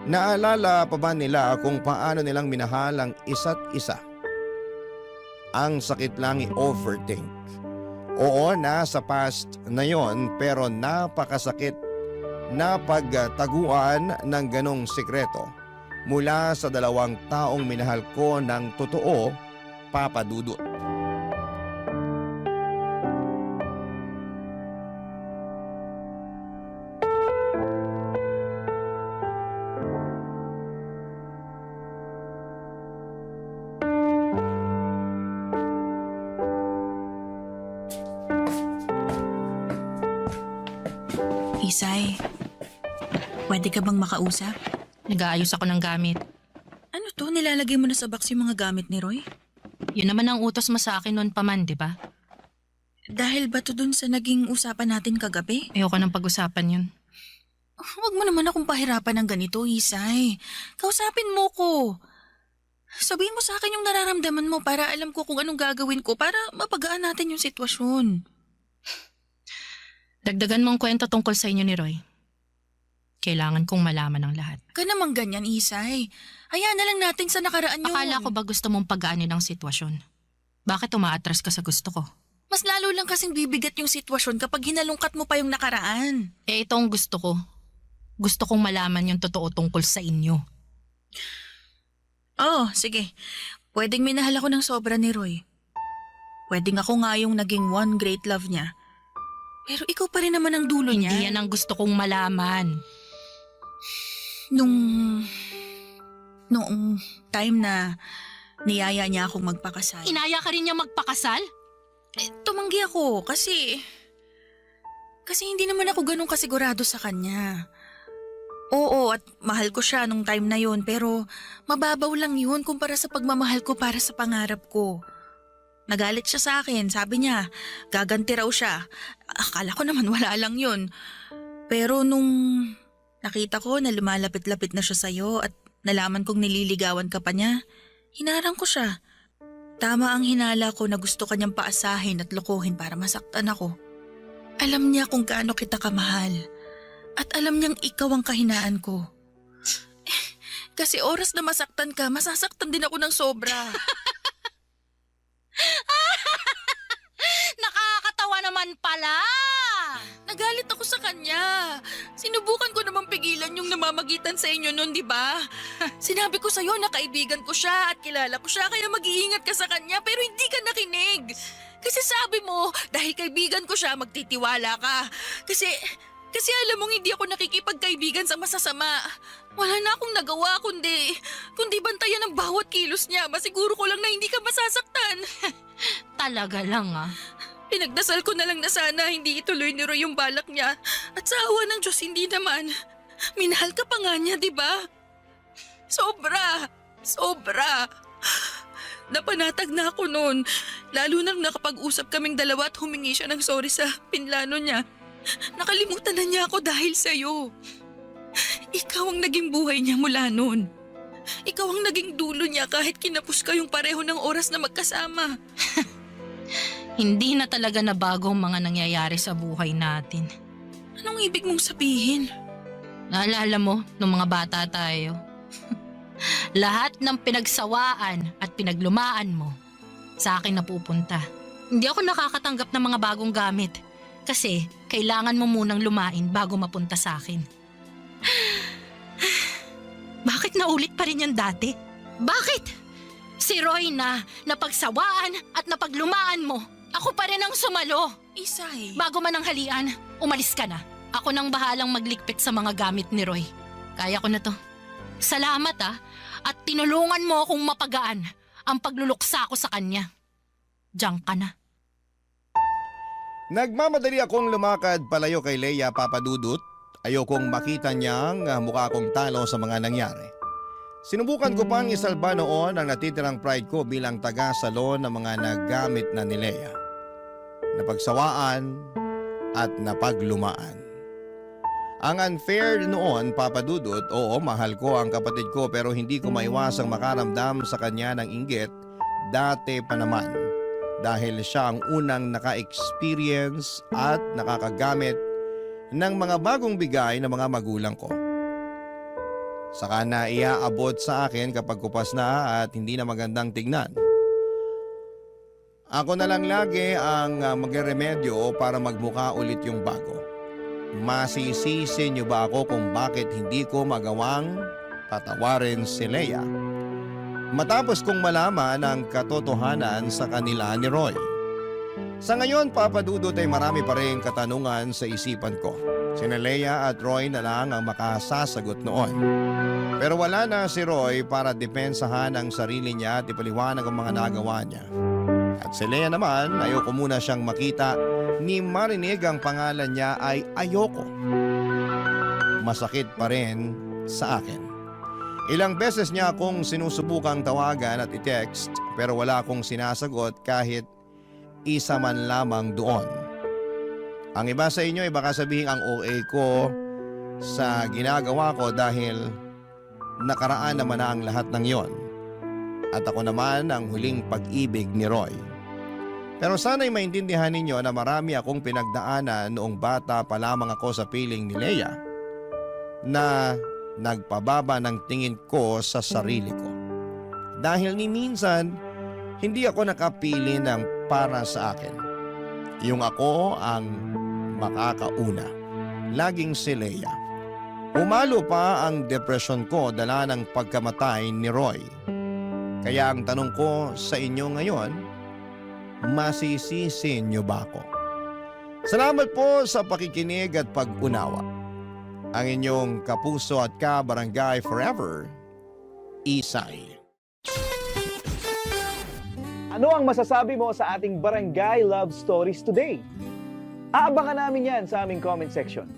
Naalala pa ba nila kung paano nilang minahal ang isa't isa? Ang sakit lang i-overthink. Oo, nasa past na yon pero napakasakit na pagtaguan ng ganong sikreto mula sa dalawang taong minahal ko ng totoo, Papa Dudut. Isay, pwede ka bang makausap? Nag-aayos ako ng gamit. Ano to? Nilalagay mo na sa box yung mga gamit ni Roy? Yun naman ang utos mo sa akin noon pa man, di ba? Dahil ba to dun sa naging usapan natin kagabi? Ayoko nang pag-usapan yun. Huwag mo naman akong pahirapan ng ganito, Isay. Kausapin mo ko. Sabihin mo sa akin yung nararamdaman mo para alam ko kung anong gagawin ko para mapagaan natin yung sitwasyon. Dagdagan mong kwento tungkol sa inyo ni Roy. Kailangan kong malaman ang lahat. Ka naman ganyan, Isay. Hayaan na lang natin sa nakaraan yun. Akala ko ba gusto mong pagaanin ang sitwasyon? Bakit umaatras ka sa gusto ko? Mas lalo lang kasing bibigat yung sitwasyon kapag hinalungkat mo pa yung nakaraan. Eh, ito ang gusto ko. Gusto kong malaman yung totoo tungkol sa inyo. Oh, sige. Pwedeng minahal ako ng sobra ni Roy. Pwedeng ako nga yung naging one great love niya. Pero ikaw pa rin naman ang dulo niya. Hindi yan ang gusto kong malaman. Noong time na niyaya niya akong magpakasal. Inaya ka rin niya magpakasal? Tumanggi ako kasi hindi naman ako ganun kasigurado sa kanya. Oo, at mahal ko siya nung time na yun, pero mababaw lang yun kumpara sa pagmamahal ko para sa pangarap ko. Nagalit siya sa akin, sabi niya, gaganti raw siya. Akala ko naman wala lang yun. Pero nung nakita ko na lumalapit-lapit na siya sa'yo at nalaman kong nililigawan ka pa niya, hinarang ko siya. Tama ang hinala ko na gusto kanyang paasahin at lokohin para masaktan ako. Alam niya kung gaano kita kamahal. At alam niyang ikaw ang kahinaan ko. Kasi oras na masaktan ka, masasaktan din ako ng sobra. Nakakatawa naman pala! Nagalit ako sa kanya. Sinubukan ko namang pigilan yung namamagitan sa inyo noon, di ba? Sinabi ko sa'yo na kaibigan ko siya at kilala ko siya kaya mag-iingat ka sa kanya pero hindi ka nakinig. Kasi sabi mo, dahil kaibigan ko siya, magtitiwala ka. Kasi alam mong hindi ako nakikipagkaibigan sa masasama. Wala na akong nagawa kundi bantayan ang bawat kilos niya. Masiguro ko lang na hindi ka masasaktan. Talaga lang ah. Pinagdasal ko na lang na sana hindi ituloy ni Roy yung balak niya. At sa awa ng Diyos, hindi naman. Minahal ka pa nga niya, di ba? Sobra. Napanatag na ako noon. Lalo nang nakapag-usap kaming dalawa at humingi siya ng sorry sa pinlano niya. Nakalimutan na niya ako dahil sa'yo. Ikaw ang naging buhay niya mula noon. Ikaw ang naging dulo niya kahit kinapos kayong pareho ng oras na magkasama. Hindi na talaga nabago ang mga nangyayari sa buhay natin. Anong ibig mong sabihin? Naalala mo, nung mga bata tayo, lahat ng pinagsawaan at pinaglumaan mo, sa akin napupunta. Hindi ako nakakatanggap ng mga bagong gamit kasi kailangan mo munang lumain bago mapunta sa akin. Bakit naulit pa rin yung dati? Bakit? Si Roy na napagsawaan at napaglumaan mo. Ako pa rin ang sumalo. Isay. Bago man ang halian, umalis ka na. Ako nang bahalang magligpit sa mga gamit ni Roy. Kaya ko na to. Salamat at tinulungan mo akong mapagaan ang pagluluksa ko sa kanya. Diyan ka na. Nagmamadali akong lumakad palayo kay Leia, Papa Dudut. Ayokong makita niyang mukha kong talo sa mga nangyari. Sinubukan ko pang isalba noon ang natitirang pride ko bilang taga-salon ng mga nagamit na ni Leia. Napagsawaan at napaglumaan. Ang unfair noon, Papa Dudut, oo, mahal ko ang kapatid ko pero hindi ko maiwasang makaramdam sa kanya ng inggit dati pa naman dahil siya ang unang naka-experience at nakakagamit ng mga bagong bigay ng mga magulang ko. Saka na iaabot sa akin kapag kupas na at hindi na magandang tignan. Ako na lang lagi ang magre-remedyo para magmukha ulit yung bago. Masisisi niyo ba ako kung bakit hindi ko magawang patawarin si Leia? Matapos kong malaman ang katotohanan sa kanila ni Roy. Sa ngayon, Papa Dudut, ay marami pa rin katanungan sa isipan ko. Sina Leia at Roy na lang ang makasasagot noon. Pero wala na si Roy para depensahan ang sarili niya at ipaliwanag ang mga nagawa niya. At si Leia naman, ayoko muna siyang makita ni marinig ang pangalan niya ay ayoko. Masakit pa rin sa akin. Ilang beses niya akong sinusubukang tawagan at i-text pero wala akong sinasagot kahit isa man lamang doon. Ang iba sa inyo ay baka sabihin ang OA ko sa ginagawa ko dahil nakaraan naman na ang lahat ng yon. At ako naman ang huling pag-ibig ni Roy. Pero sana'y maintindihan ninyo na marami akong pinagdaanan noong bata pa lamang ako sa piling ni Leia na nagpababa ng tingin ko sa sarili ko. Dahil ni minsan, hindi ako nakapili ng para sa akin. Yung ako ang makakauna. Laging si Leia. Umalo pa ang depresyon ko dala ng pagkamatay ni Roy. Kaya ang tanong ko sa inyo ngayon, masisisi niyo ba ako? Salamat po sa pakikinig at pag-unawa. Ang inyong kapuso at ka-barangay forever, Isay. Ano ang masasabi mo sa ating Barangay Love Stories today? Aabangan namin yan sa aming comment section.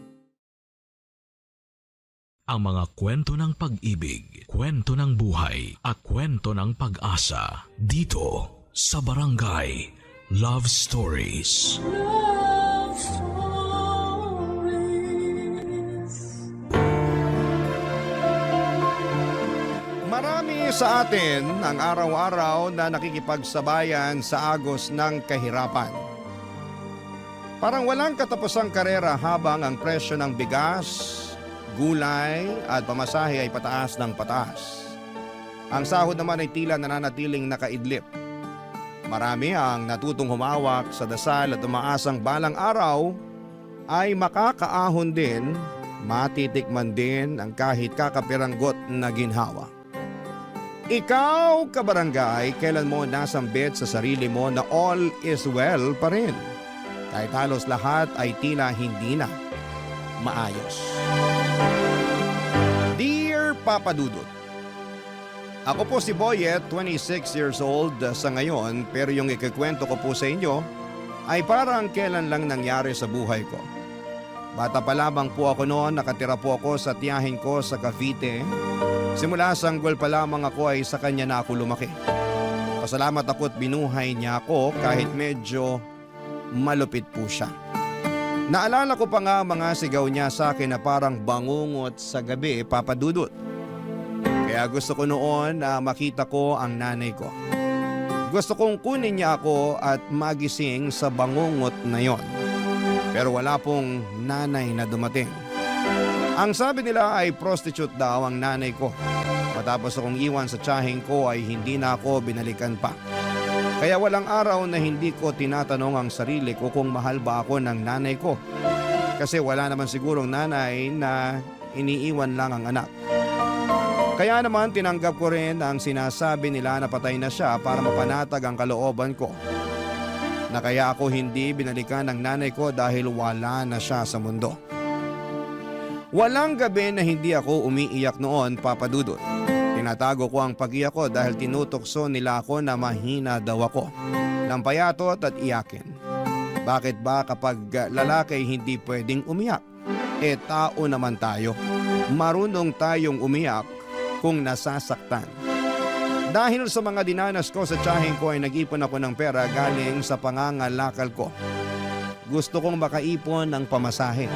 Ang mga kwento ng pag-ibig, kwento ng buhay at kwento ng pag-asa dito sa Barangay Love Stories. Love Stories. Marami sa atin ang araw-araw na nakikipagsabayan sa agos ng kahirapan. Parang walang katapusang karera habang ang presyo ng bigas, gulay at pamasahe ay pataas ng pataas. Ang sahod naman ay tila nananatiling nakaidlip. Marami ang natutong humawak sa dasal at umaasang balang araw ay makakaahon din, matitikman din ang kahit kakapiranggot na ginhawa. Ikaw, kabarangay, kailan mo nasambit sa sarili mo na all is well pa rin? Kahit halos lahat ay tila hindi na maayos. Dear Papa Dudut, ako po si Boyet, 26 years old sa ngayon, pero yung ikikwento ko po sa inyo ay parang kailan lang nangyari sa buhay ko. Bata pa lamang po ako noon, nakatira po ako sa tiyahin ko sa Cavite. Simula sanggol pa lamang ako ay sa kanya na ako lumaki. Pasalamat ako at binuhay niya ako kahit medyo malupit po siya. Naalala ko pa nga mga sigaw niya sa akin na parang bangungot sa gabi, Papa Dudut. Kaya gusto ko noon na makita ko ang nanay ko. Gusto kong kunin niya ako at magising sa bangungot na yon. Pero wala pong nanay na dumating. Ang sabi nila ay prostitute daw ang nanay ko. Matapos akong iwan sa tiyahing ko ay hindi na ako binalikan pa. Kaya walang araw na hindi ko tinatanong ang sarili ko kung mahal ba ako ng nanay ko. Kasi wala naman sigurong nanay na iniiwan lang ang anak. Kaya naman tinanggap ko rin ang sinasabi nila na patay na siya para mapanatag ang kalooban ko. Na kaya ako hindi binalikan ng nanay ko dahil wala na siya sa mundo. Walang gabi na hindi ako umiiyak noon, Papa Dudut. Tinatago ko ang pag-iyak ko dahil tinutokso nila ako na mahina daw ako. Nang payatot at iyakin. Bakit ba kapag lalaki hindi pwedeng umiyak? Tao naman tayo. Marunong tayong umiyak kung nasasaktan. Dahil sa mga dinanas ko sa tiyahing ko ay nag-ipon ako ng pera galing sa pangangalakal ko. Gusto kong makaipon ng pamasahe.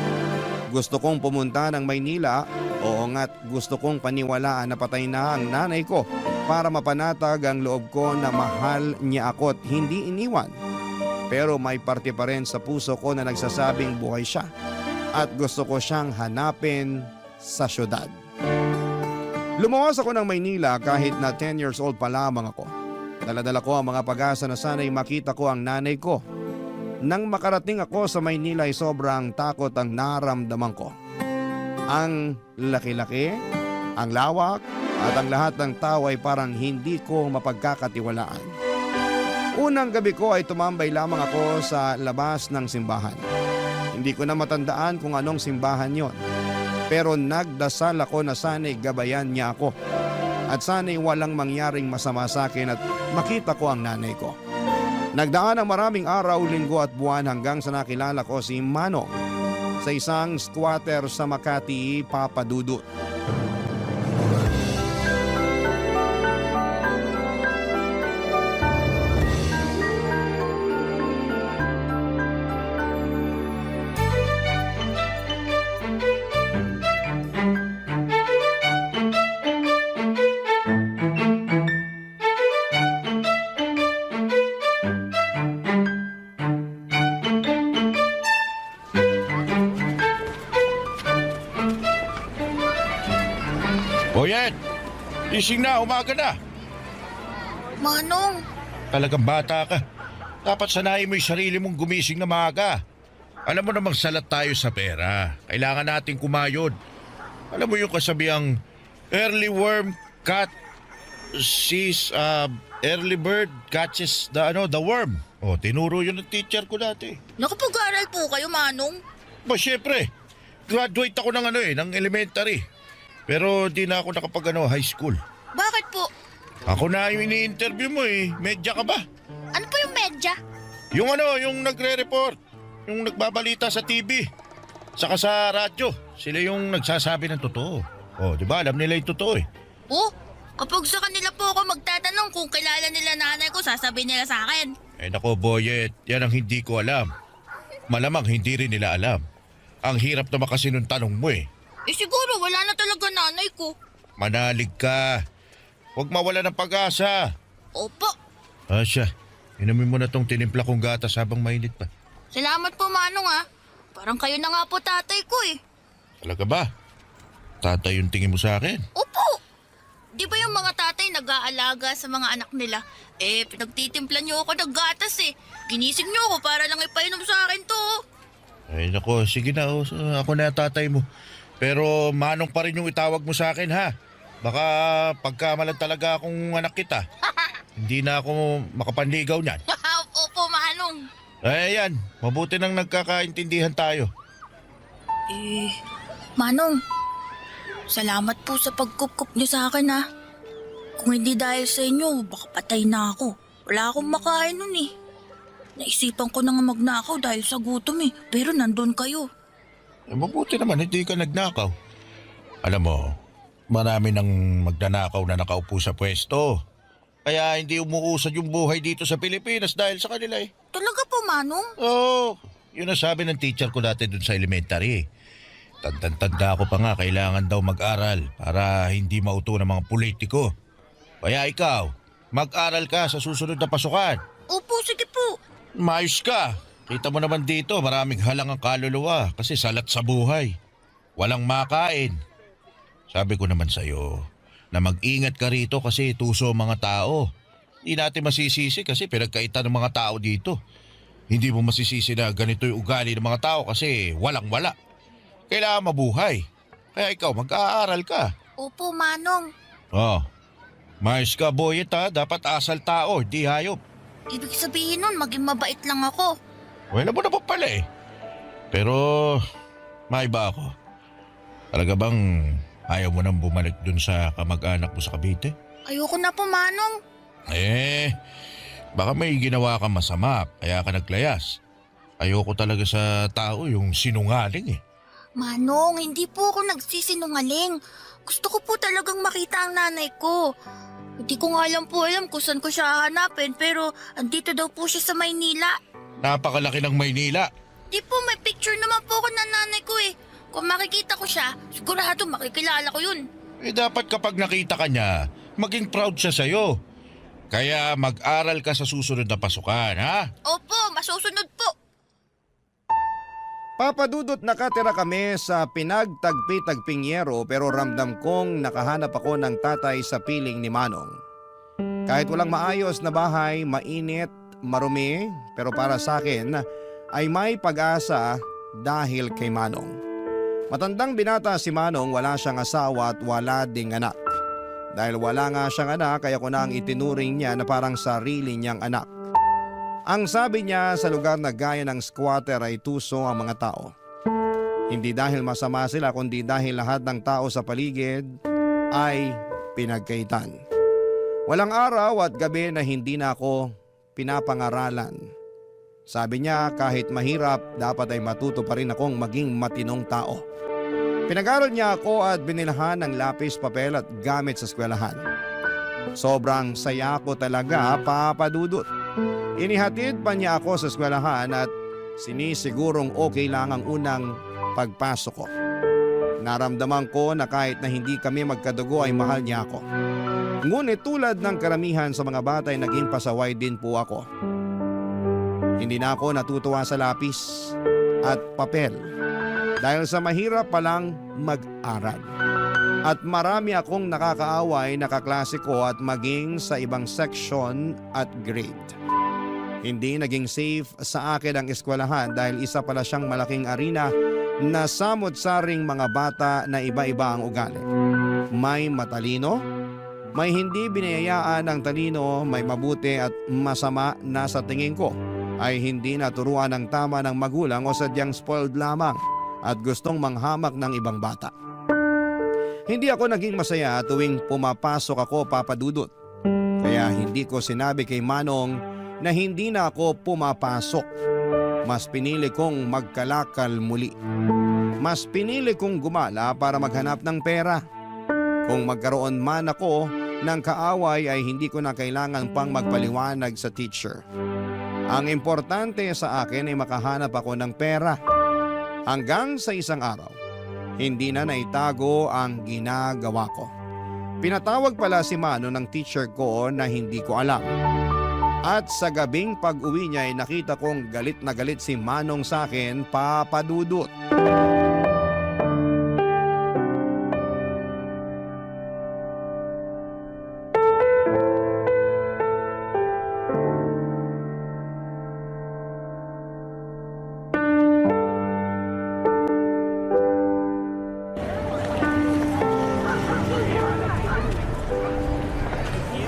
Gusto kong pumunta ng Maynila. Oo nga't gusto kong paniwalaan na patay na ang nanay ko para mapanatag ang loob ko na mahal niya ako at hindi iniwan. Pero may parte pa rin sa puso ko na nagsasabing buhay siya at gusto ko siyang hanapin sa syudad. Lumuwas ako ng Maynila kahit na 10 years old pa lamang ako. Daladala ko ang mga pag-asa na sana'y makita ko ang nanay ko. Nang makarating ako sa Maynila ay sobrang takot ang naramdaman ko. Ang laki-laki, ang lawak at ang lahat ng tao ay parang hindi ko mapagkakatiwalaan. Unang gabi ko ay tumambay lamang ako sa labas ng simbahan. Hindi ko na matandaan kung anong simbahan yon. Pero nagdasal ako na sana'y gabayan niya ako. At sana'y walang mangyaring masama sa akin at makita ko ang nanay ko. Nagdaan ang maraming araw, linggo at buwan hanggang sa nakilala ko si Manong sa isang squatter sa Makati, Papa Dudut. Boyet! Gising na, umaga na. Manong, Talagang bata ka. Dapat sanayin mo yung sarili mong gumising na maaga. Alam mo namang salat tayo sa pera. Kailangan nating kumayod. Alam mo yung kasabihang early worm early bird catches the worm. O, tinuro yun ng teacher ko dati. nakapag-aral po kayo, Manong? Ba, syempre. Graduate ako ng elementary. Pero di na ako high school. Bakit po? Ako na yung ini-interview mo eh. Medya ka ba? Ano po yung medya? Yung nagre-report. Yung nagbabalita sa TV. Saka sa radyo. Sila yung nagsasabi ng totoo. O, di ba? Alam nila yung totoo eh. Oh, kapag sa kanila po ako magtatanong kung kilala nila nanay ko, sasabihin nila sa akin. Eh nako, Boyet. Yan ang hindi ko alam. Malamang hindi rin nila alam. Ang hirap naman kasi nung tanong mo eh. Eh siguro wala na talaga nanay ko. Manalig ka. Huwag mawala ng pag-asa. Opo. Asya, inumin mo na tong tinimpla kong gatas habang mainit pa. Salamat po, Manong ah. Parang kayo na nga po tatay ko eh. Talaga ba? Tatay yung tingin mo sa akin? Opo! Di ba yung mga tatay nag-aalaga sa mga anak nila? Eh, pinagtitimplan niyo ako ng gatas eh. Ginising niyo ako para lang ipainom sa akin to. Ay nako, sige na. Ako na tatay mo. Pero Manong pa rin yung itawag mo sa akin ha. Baka pagkamalan talaga akong anak kita. Hindi na ako makapanligaw niyan. Opo, Manong. Eh yan, mabuti nang nagkakaintindihan tayo. Eh, Manong, salamat po sa pagkup-kup niyo sa akin ha. Kung hindi dahil sa inyo, baka patay na ako. Wala akong makain nun eh. Naisipan ko na nga magnakaw dahil sa gutom eh. Pero nandun kayo. Eh, mabuti naman, hindi ka nagnakaw. Alam mo, marami nang magnanakaw na nakaupo sa pwesto. Kaya hindi umuusad yung buhay dito sa Pilipinas dahil sa kanila eh. Talaga po, Manong? Oo, yun ang sabi ng teacher ko dati dun sa elementary. Tanda ko pa nga, kailangan daw mag-aral para hindi mauto ng mga politiko. Kaya ikaw, mag-aral ka sa susunod na pasukan. Opo, sige po. Mayos ka. Kita mo naman dito, maraming halang ang kaluluwa kasi salat sa buhay. Walang makain. Sabi ko naman sa'yo na mag-ingat ka rito kasi tuso ang mga tao. Hindi natin masisisi kasi pinagkaitan ng mga tao dito. Hindi mo masisisi na ganito yung ugali ng mga tao kasi walang-wala. Kailangan mabuhay. Kaya ikaw, mag-aaral ka. Opo, Manong. Oh, mayos ka, Boyet ha. Dapat asal tao, di hayop. Ibig sabihin nun, maging mabait lang ako. Wala mo na pa pala eh. Pero, maiba ako. Talaga bang ayaw mo nang bumalik dun sa kamag-anak mo sa Cavite? Ayoko na po, Manong. Baka may ginawa kang masama, kaya ka naglayas. Ayoko talaga sa tao yung sinungaling eh. Manong, hindi po ako nagsisinungaling. Gusto ko po talagang makita ang nanay ko. Hindi ko nga alam kung saan ko siya hahanapin pero andito daw po siya sa Maynila. Napakalaki ng Maynila. Di po, may picture naman po ako ng nanay ko eh. Kung makikita ko siya, sigurado makikilala ko yun. Dapat kapag nakita ka niya, maging proud siya sa'yo. Kaya mag-aral ka sa susunod na pasukan, ha? Opo, masusunod po. Papadudot nakatira kami sa pinagtagpi-tagping yero pero ramdam kong nakahanap ako ng tatay sa piling ni Manong. Kahit walang maayos na bahay, mainit, marumi, pero para sa akin ay may pag-asa dahil kay Manong. Matandang binata si Manong, wala siyang asawa at wala ding anak. Dahil wala nga siyang anak kaya ko na ang itinuring niya na parang sarili niyang anak. Ang sabi niya sa lugar na gaya ng squatter ay tuso ang mga tao. Hindi dahil masama sila kundi dahil lahat ng tao sa paligid ay pinagkaitan. Walang araw at gabi na hindi na ako pinapangaralan. Sabi niya kahit mahirap dapat ay matuto pa rin akong maging matinong tao. Pinag-aral niya ako at binilhan ng lapis, papel at gamit sa eskwelahan. Sobrang saya ko talaga, papadudot. Inihatid pa niya ako sa eskwelahan at sinisigurong okay lang ang unang pagpasok ko. Naramdaman ko na kahit na hindi kami magkadugo ay mahal niya ako. Ngunit tulad ng karamihan sa mga bata ay naging pasaway din po ako. Hindi na ako natutuwa sa lapis at papel dahil sa mahirap palang mag-aral. At marami akong nakakaaway na kaklase ko at maging sa ibang section at grade. Hindi naging safe sa akin ang eskwelahan dahil isa pala siyang malaking arena na samot-saring mga bata na iba-iba ang ugali. May matalino, may hindi binayayaan ng talino, may mabuti at masama na sa tingin ko ay hindi naturuan ng tama ng magulang o sadyang spoiled lamang at gustong manghamak ng ibang bata. Hindi ako naging masaya tuwing pumapasok ako, Papa Dudut. Kaya hindi ko sinabi kay Manong na hindi na ako pumapasok. Mas pinili kong magkalakal muli. Mas pinili kong gumala para maghanap ng pera. Kung magkaroon man ako ng kaaway ay hindi ko na kailangan pang magpaliwanag sa teacher. Ang importante sa akin ay makahanap ako ng pera. Hanggang sa isang araw, hindi na naitago ang ginagawa ko. Pinatawag pala si Mano ng teacher ko na hindi ko alam. At sa gabing pag-uwi niya ay nakita kong galit na galit si Manong sa akin, Papa Dudut.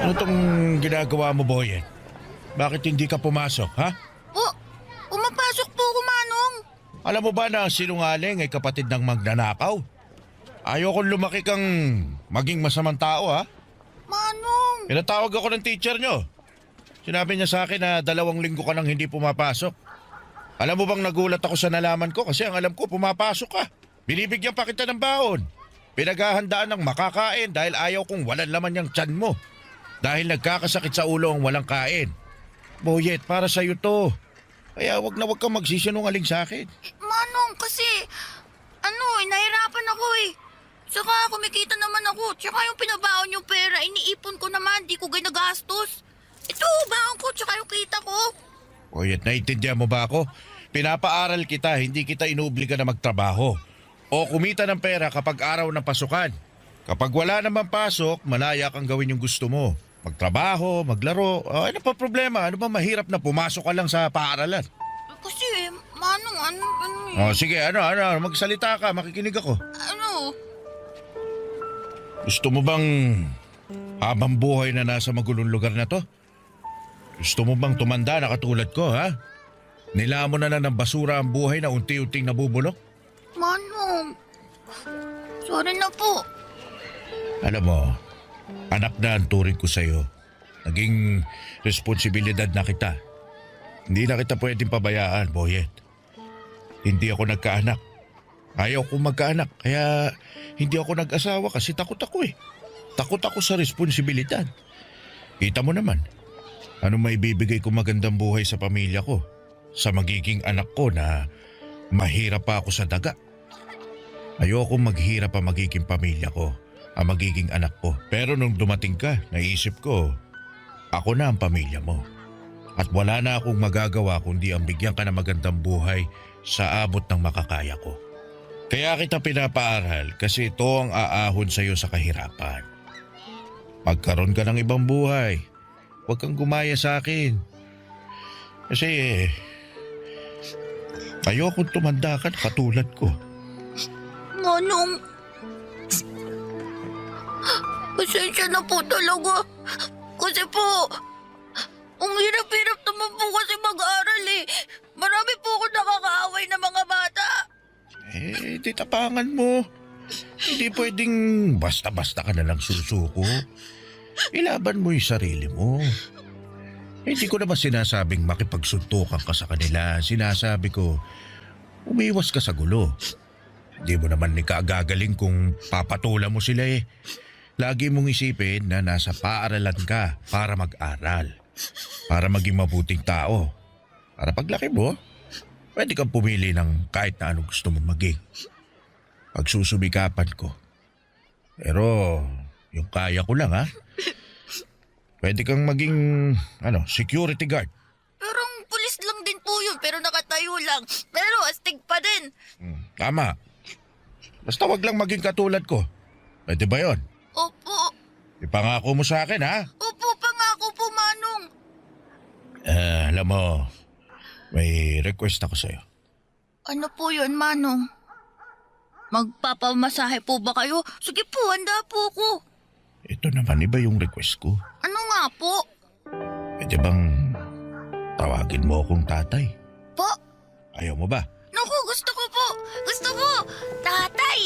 Ano tong ginagawa mo, Boyet? Bakit hindi ka pumasok, ha? Pumapasok po ako, Manong. Alam mo ba na sinungaling ay kapatid ng magnanakaw? Ayokong lumaki kang maging masamang tao, ha? Manong. Pinatawag ako ng teacher nyo. Sinabi niya sa akin na 2 linggo ka nang hindi pumapasok. Alam mo bang nagulat ako sa nalaman ko kasi ang alam ko pumapasok ka. Binibigyan pa kita ng baon. Pinaghahandaan ng makakain dahil ayaw kong walang laman yung tiyan mo. Dahil nagkakasakit sa ulo ang walang kain. Boyet, para sa'yo to. Kaya wag kang magsisinungaling sa akin. Manong, kasi, nahirapan ako eh. Saka kumikita naman ako. Tsaka yung pinabaon yung pera, iniipon ko naman, di ko ginagastos. Ito, baon ko, tsaka yung kita ko. Boyet, naiintindihan mo ba ako? Pinapaaral kita, hindi kita inuobliga na magtrabaho. O kumita ng pera kapag araw ng pasukan. Kapag wala naman pasok, malaya kang gawin yung gusto mo. Magtrabaho, maglaro, ano pa problema? Ano ba mahirap na pumasok ka lang sa paaralan? Kasi, Manong, ano Sige, magsalita ka, makikinig ako. Ano? Gusto mo bang habang buhay na nasa magulong lugar na to? Gusto mo bang tumanda na katulad ko, ha? Nilamon na ng basura ang buhay na unti-unting nabubulok? Manong, sorry na po. Alam mo, anak na ang turing ko sa'yo. Naging responsibilidad na kita. Hindi na kita pwedeng pabayaan, Boyet. Hindi ako nagkaanak. Ayaw kong magkaanak, kaya hindi ako nag-asawa kasi takot ako eh. Takot ako sa responsibilidad. Kita mo naman, ano maibibigay ko magandang buhay sa pamilya ko? Sa magiging anak ko na mahirap pa ako sa daga. Ayoko maghirap ang magiging pamilya ko, ang magiging anak ko. Pero nung dumating ka, naisip ko, ako na ang pamilya mo. At wala na akong magagawa kundi ang bigyan ka ng magandang buhay sa abot ng makakaya ko. Kaya kita pinapaaral kasi ito ang aahon sa iyo sa kahirapan. Magkaroon ka ng ibang buhay. Huwag kang gumaya sa akin. Kasi ayokong tumanda ka na katulad ko. Manong, pasensya na po talaga. Kasi po, ang hirap-hirap naman po kasi mag-aral eh. Marami po ako nakakaaway na mga bata. Di tapangan mo. Hindi pwedeng basta-basta ka na lang susuko. Ilaban mo yung sarili mo. Hindi ko naman sinasabing makipagsuntukan ka sa kanila. Sinasabi ko, umiwas ka sa gulo. Hindi mo naman ikagagaling kung papatulan mo sila eh. Lagi mong isipin na nasa paaralan ka para mag-aral. Para maging mabuting tao. Para paglaki mo, pwede kang pumili ng kahit na anong gusto mong maging. Pagsusumikapan ko. Pero yung kaya ko lang ha. Pwede kang maging security guard. Pero pulis lang din po yun, pero nakatayo lang. Pero astig pa din. Tama. Basta wag lang maging katulad ko. Pwede ba yun? Opo. Ipangako mo sa akin, ha? Opo, pangako po, Manong. Alam mo, may request ako sa'yo. Ano po yun, Manong? Magpapamasahe po ba kayo? Sige po, handa po ko. Ito naman, iba yung request ko. Ano nga po? Pwede bang tawagin mo akong tatay? Po? Ayaw mo ba? Naku, gusto ko po. Gusto ko. Tatay.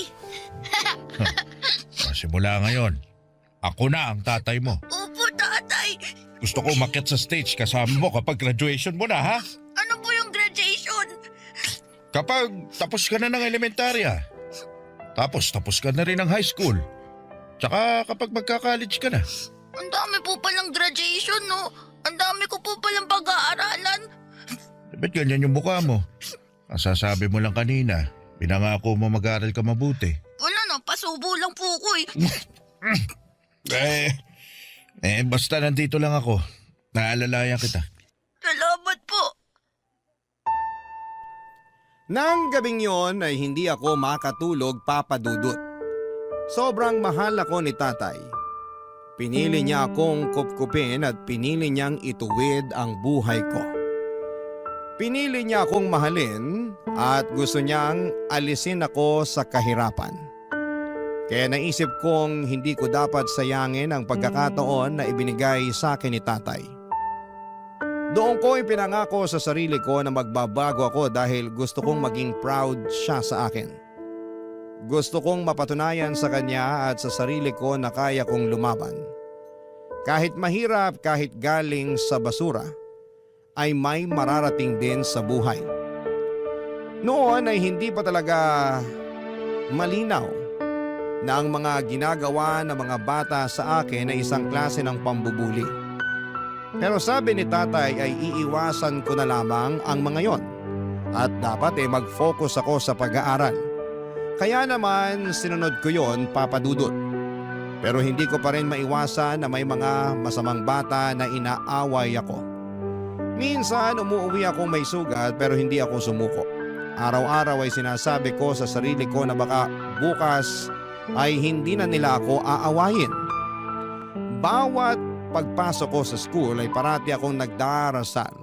Simula ngayon, ako na ang tatay mo. Opo, tatay. Gusto ko umakyat sa stage kasama mo kapag graduation mo na, ha? Ano po yung graduation? Kapag tapos ka na ng elementarya. Tapos ka na rin ng high school. Tsaka kapag magka-college ka na. Ang dami po palang graduation, no? Ang dami ko po palang pag-aaralan. Ba't ganyan yung mukha mo? Ang sasabi mo lang kanina, pinangako mo mag-aaral ka mabuti. Wala na, pasubo lang po ko Basta nandito lang ako. Naalalayan kita. Salamat po. Nang gabing yon ay hindi ako makatulog, Papa Dudut. Sobrang mahal ako ni tatay. Pinili niya akong kupkupin at pinili niyang ituwid ang buhay ko. Pinili niya akong mahalin at gusto niyang alisin ako sa kahirapan. Kaya naisip kong hindi ko dapat sayangin ang pagkakataon na ibinigay sa akin ni tatay. Doon ko ipinangako sa sarili ko na magbabago ako dahil gusto kong maging proud siya sa akin. Gusto kong mapatunayan sa kanya at sa sarili ko na kaya kong lumaban. Kahit mahirap, kahit galing sa basura, ay may mararating din sa buhay. Noon ay hindi pa talaga malinaw na ang mga ginagawa ng mga bata sa akin ay isang klase ng pambubuli. Pero sabi ni tatay ay iiwasan ko na lamang ang mga yon at dapat mag-focus ako sa pag-aaral. Kaya naman sinunod ko yon, Papa Dudut. Pero hindi ko pa rin maiwasan na may mga masamang bata na inaaway ako. Minsan umuwi ako may sugat pero hindi ako sumuko. Araw-araw ay sinasabi ko sa sarili ko na baka bukas ay hindi na nila ako aawayin. Bawat pagpasok ko sa school ay parati akong nagdarasal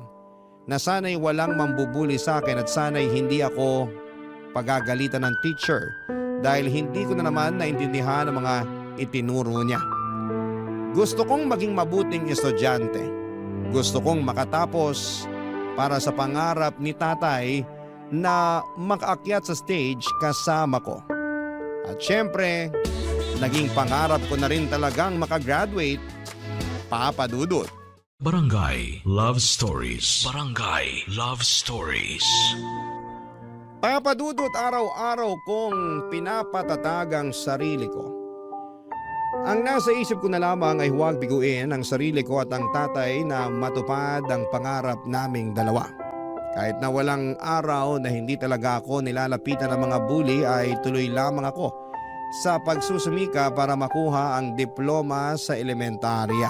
na sana'y walang mambubuli sa akin at sana'y hindi ako pagagalitan ng teacher dahil hindi ko na naman naintindihan ang mga itinuro niya. Gusto kong maging mabuting estudyante. Gusto kong makatapos para sa pangarap ni tatay na makaakyat sa stage kasama ko. At syempre, naging pangarap ko na rin talagang makagraduate, Papa Dudut. Barangay Love Stories. Barangay Love Stories. Papa Dudut, araw-araw kong pinapatatag ang sarili ko. Ang nasa isip ko na lamang ay huwag biguin ang sarili ko at ang tatay na matupad ang pangarap naming dalawa. Kahit na walang araw na hindi talaga ako nilalapitan ng mga bully ay tuloy lamang ako sa pagsusumika para makuha ang diploma sa elementarya.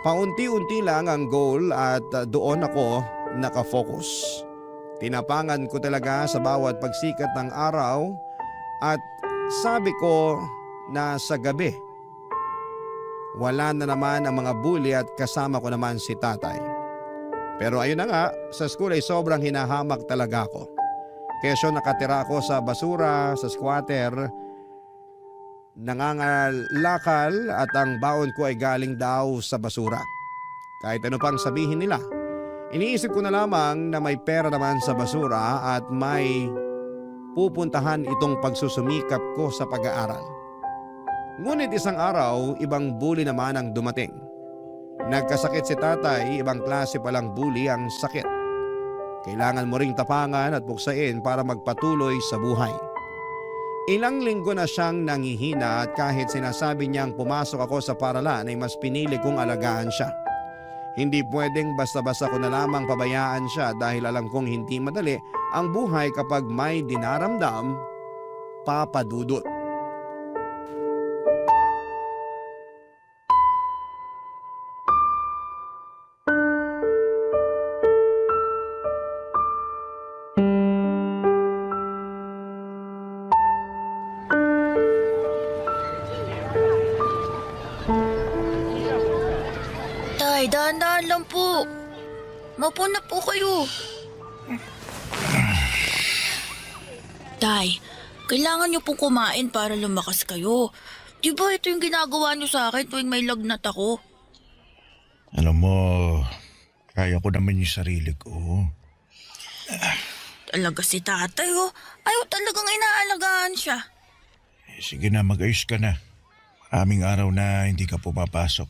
Paunti-unti lang ang goal at doon ako nakafocus. Tinapangan ko talaga sa bawat pagsikat ng araw at sabi ko na sa gabi, wala na naman ang mga bully at kasama ko naman si tatay. Pero ayun na nga, sa school ay sobrang hinahamak talaga ako. Kesyo nakatira ako sa basura, sa squatter, nangangalakal at ang baon ko ay galing daw sa basura. Kahit ano pang sabihin nila, iniisip ko na lamang na may pera naman sa basura at may pupuntahan itong pagsusumikap ko sa pag-aaral. Ngunit isang araw, ibang bully naman ang dumating. Nagkasakit si tatay, ibang klase palang bully ang sakit. Kailangan mo ring tapangan at buksain para magpatuloy sa buhay. Ilang linggo na siyang nangihina at kahit sinasabi niyang pumasok ako sa paralan ay mas pinili kong alagaan siya. Hindi pwedeng basta-basta ko na lamang pabayaan siya dahil alam kong hindi madali ang buhay kapag may dinaramdam, Papa Dudut. Tay, dahan-dahan lang po. Maupo na po kayo. Tay, kailangan niyo pong kumain para lumakas kayo. Di ba ito yung ginagawa niyo sa akin tuwing may lagnat ako? Alam mo, kaya ko naman yung sarili ko. Talaga si tatay oh. Ayaw talagang inaalagaan siya. Sige na, mag-ayos ka na. Maraming araw na hindi ka pumapasok.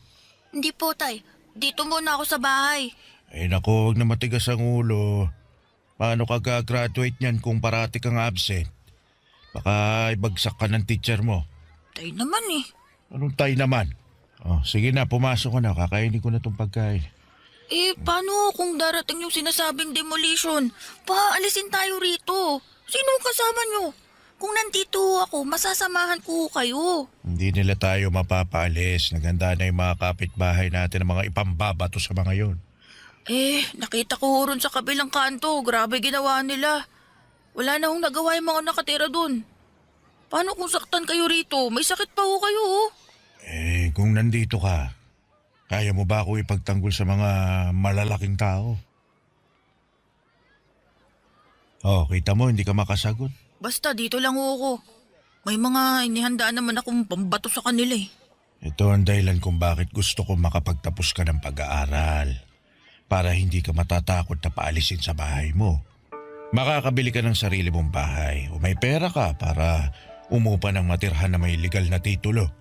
Hindi po, tay. Dito muna ako sa bahay. Ay nako, huwag na matigas ang ulo. Paano ka gagraduate niyan kung parati kang absent? Baka ibagsak ka ng teacher mo. Tay naman eh. Anong tayo naman? Oh, sige na, pumasok ka na. Kakainin ko na tong pagkain. Eh, paano kung darating yung sinasabing demolition? Paalisin tayo rito. Sino kasama nyo? Kung nandito ako, masasamahan ko kayo. Hindi nila tayo mapapaalis. Naganda na yung mga kapitbahay natin ng mga ipambabato sa mga yon. Eh, nakita ko ron sa kabilang kanto. Grabe ginawa nila. Wala na hong nagawa yung mga nakatira dun. Paano kung saktan kayo rito? May sakit pa ho kayo oh. Eh, kung nandito ka, kaya mo ba ako ipagtanggol sa mga malalaking tao? Oh, kita mo, hindi ka makasagot. Basta dito lang ho ako. May mga inihandaan naman akong pambato sa kanila eh. Ito ang dahilan kung bakit gusto ko makapagtapos ka ng pag-aaral. Para hindi ka matatakot na paalisin sa bahay mo. Makakabili ka ng sarili mong bahay o may pera ka para umupa ng matirhan na may legal na titulo.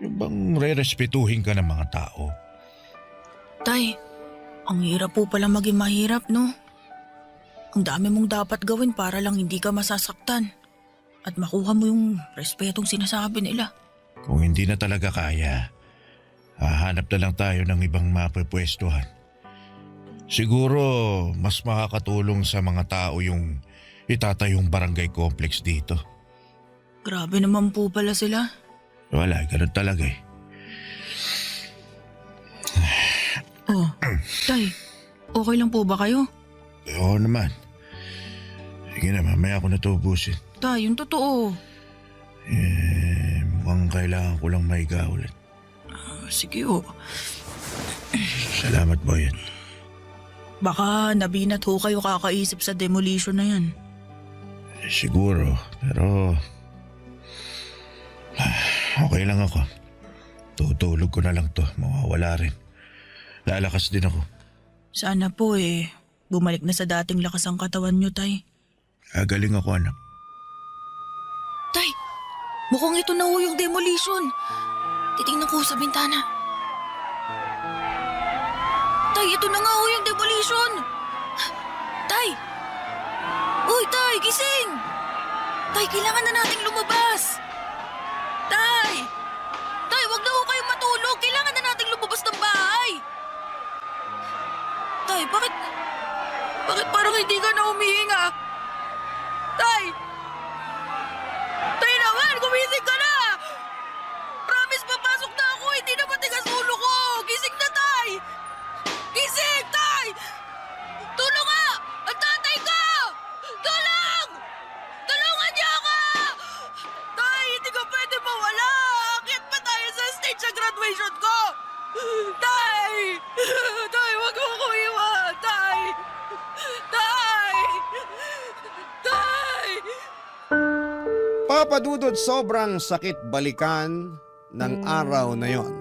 Yung bang re-respetuhin ka ng mga tao. Tay, ang hirap po pala maging mahirap, no? Ang dami mong dapat gawin para lang hindi ka masasaktan at makuha mo yung respetong sinasabi nila. Kung hindi na talaga kaya, hahanap na lang tayo ng ibang mapapwestuhan. Siguro mas makakatulong sa mga tao yung itatayong barangay complex dito. Grabe naman po pala sila. Wala, ganun talaga eh. Oh, Tay, okay lang po ba kayo? Oo naman. Sige na, mamaya ako na ito ubusin. Tay, yung totoo. Mukhang kailangan ko lang maiga ulit. Sige oh. Salamat, Boyan. Baka nabinat ho kayo kakaisip sa demolition na yan. Siguro, pero okay lang ako. Tutulog ko na lang to, mawawala rin. Lalakas din ako. Sana po eh, bumalik na sa dating lakas ang katawan nyo, Tay. Gagaling ako, anak. Tay, mukhang ito na ho yung demolition. Titingnan ko sa bintana. Tay, ito na nga ho yung demolition. Tay! Uy, Tay, gising! Tay, kailangan na nating lumabas. Tay! Tay, wag na ho kayong matulog. Kailangan na nating lumabas ng bahay. Tay, bakit parang hindi ka na humihinga? Tay! Tay naman, gumising ka na! Promise, papasok na ako. Hindi na matigas ulo ko. Gising na, Tay! Gising, Tay! Tulong nga! Ang tatay ko! Tulong! Tulungan niyo ako! Tay, hindi ka pwede mawala. Akyat pa tayo sa stage sa graduation ko. Tay! Tay, wag mo ko iwan! Tay! Tay! Tay! Papadudod, sobrang sakit balikan ng araw na yon.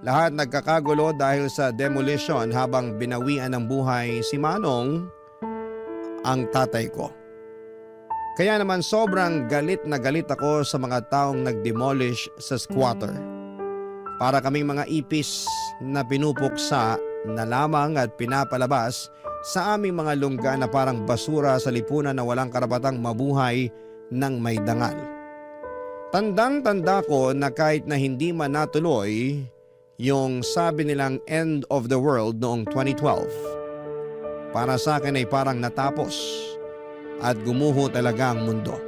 Lahat nagkakagulo dahil sa demolition habang binawian ng buhay si Manong, ang tatay ko. Kaya naman sobrang galit na galit ako sa mga taong nag-demolish sa squatter. Para kaming mga ipis na pinupuksa na lamang at pinapalabas sa aming mga lungga na parang basura sa lipunan na walang karapatang mabuhay ng may dangal. Tandang-tanda ko na kahit na hindi man natuloy yung sabi nilang end of the world noong 2012, para sa akin ay parang natapos at gumuho talaga ang mundo.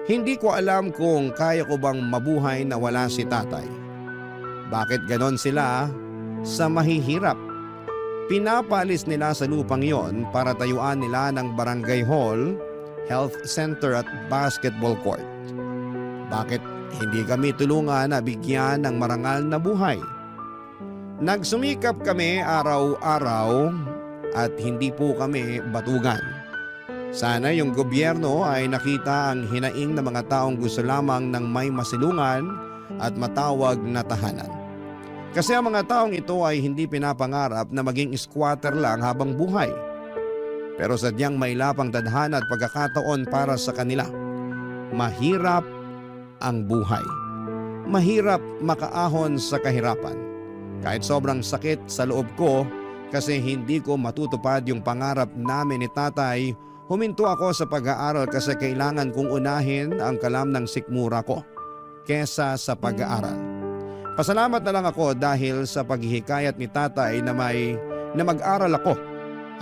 Hindi ko alam kung kaya ko bang mabuhay na wala si tatay. Bakit ganon sila sa mahihirap? Pinapalis nila sa lupang yon para tayuan nila ng barangay hall, health center at basketball court. Bakit hindi kami tulungan na bigyan ng marangal na buhay? Nagsumikap kami araw-araw at hindi po kami batugan. Sana yung gobyerno ay nakita ang hinaing ng mga taong gusto lamang ng may masilungan at matawag na tahanan. Kasi ang mga taong ito ay hindi pinapangarap na maging squatter lang habang buhay. Pero sadyang may lapang tadhana at pagkakataon para sa kanila. Mahirap ang buhay. Mahirap makaahon sa kahirapan. Kahit sobrang sakit sa loob ko kasi hindi ko matutupad yung pangarap namin ni tatay, huminto ako sa pag-aaral kasi kailangan kong unahin ang kalam ng sikmura ko kesa sa pag-aaral. Pasalamat na lang ako dahil sa paghihikayat ni tatay na mag-aral ako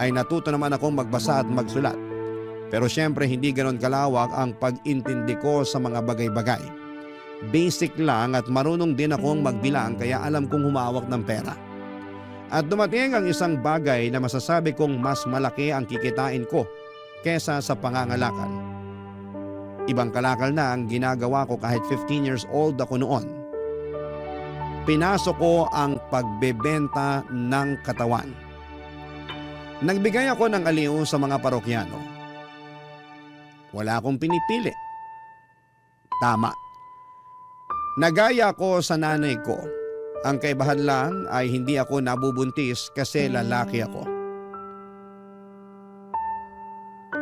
ay natuto naman akong magbasa at magsulat. Pero syempre hindi ganon kalawak ang pag-intindi ko sa mga bagay-bagay. Basic lang at marunong din akong magbilang kaya alam kong humawak ng pera. At dumating ang isang bagay na masasabi kong mas malaki ang kikitain ko kesa sa pangangalakal. Ibang kalakal na ang ginagawa ko kahit 15 years old ako noon. Pinasok ko ang pagbebenta ng katawan. Nagbigay ako ng aliw sa mga parokyano. Wala akong pinipili. Tama. Nagaya ko sa nanay ko. Ang kaibahan lang ay hindi ako nabubuntis kasi lalaki ako.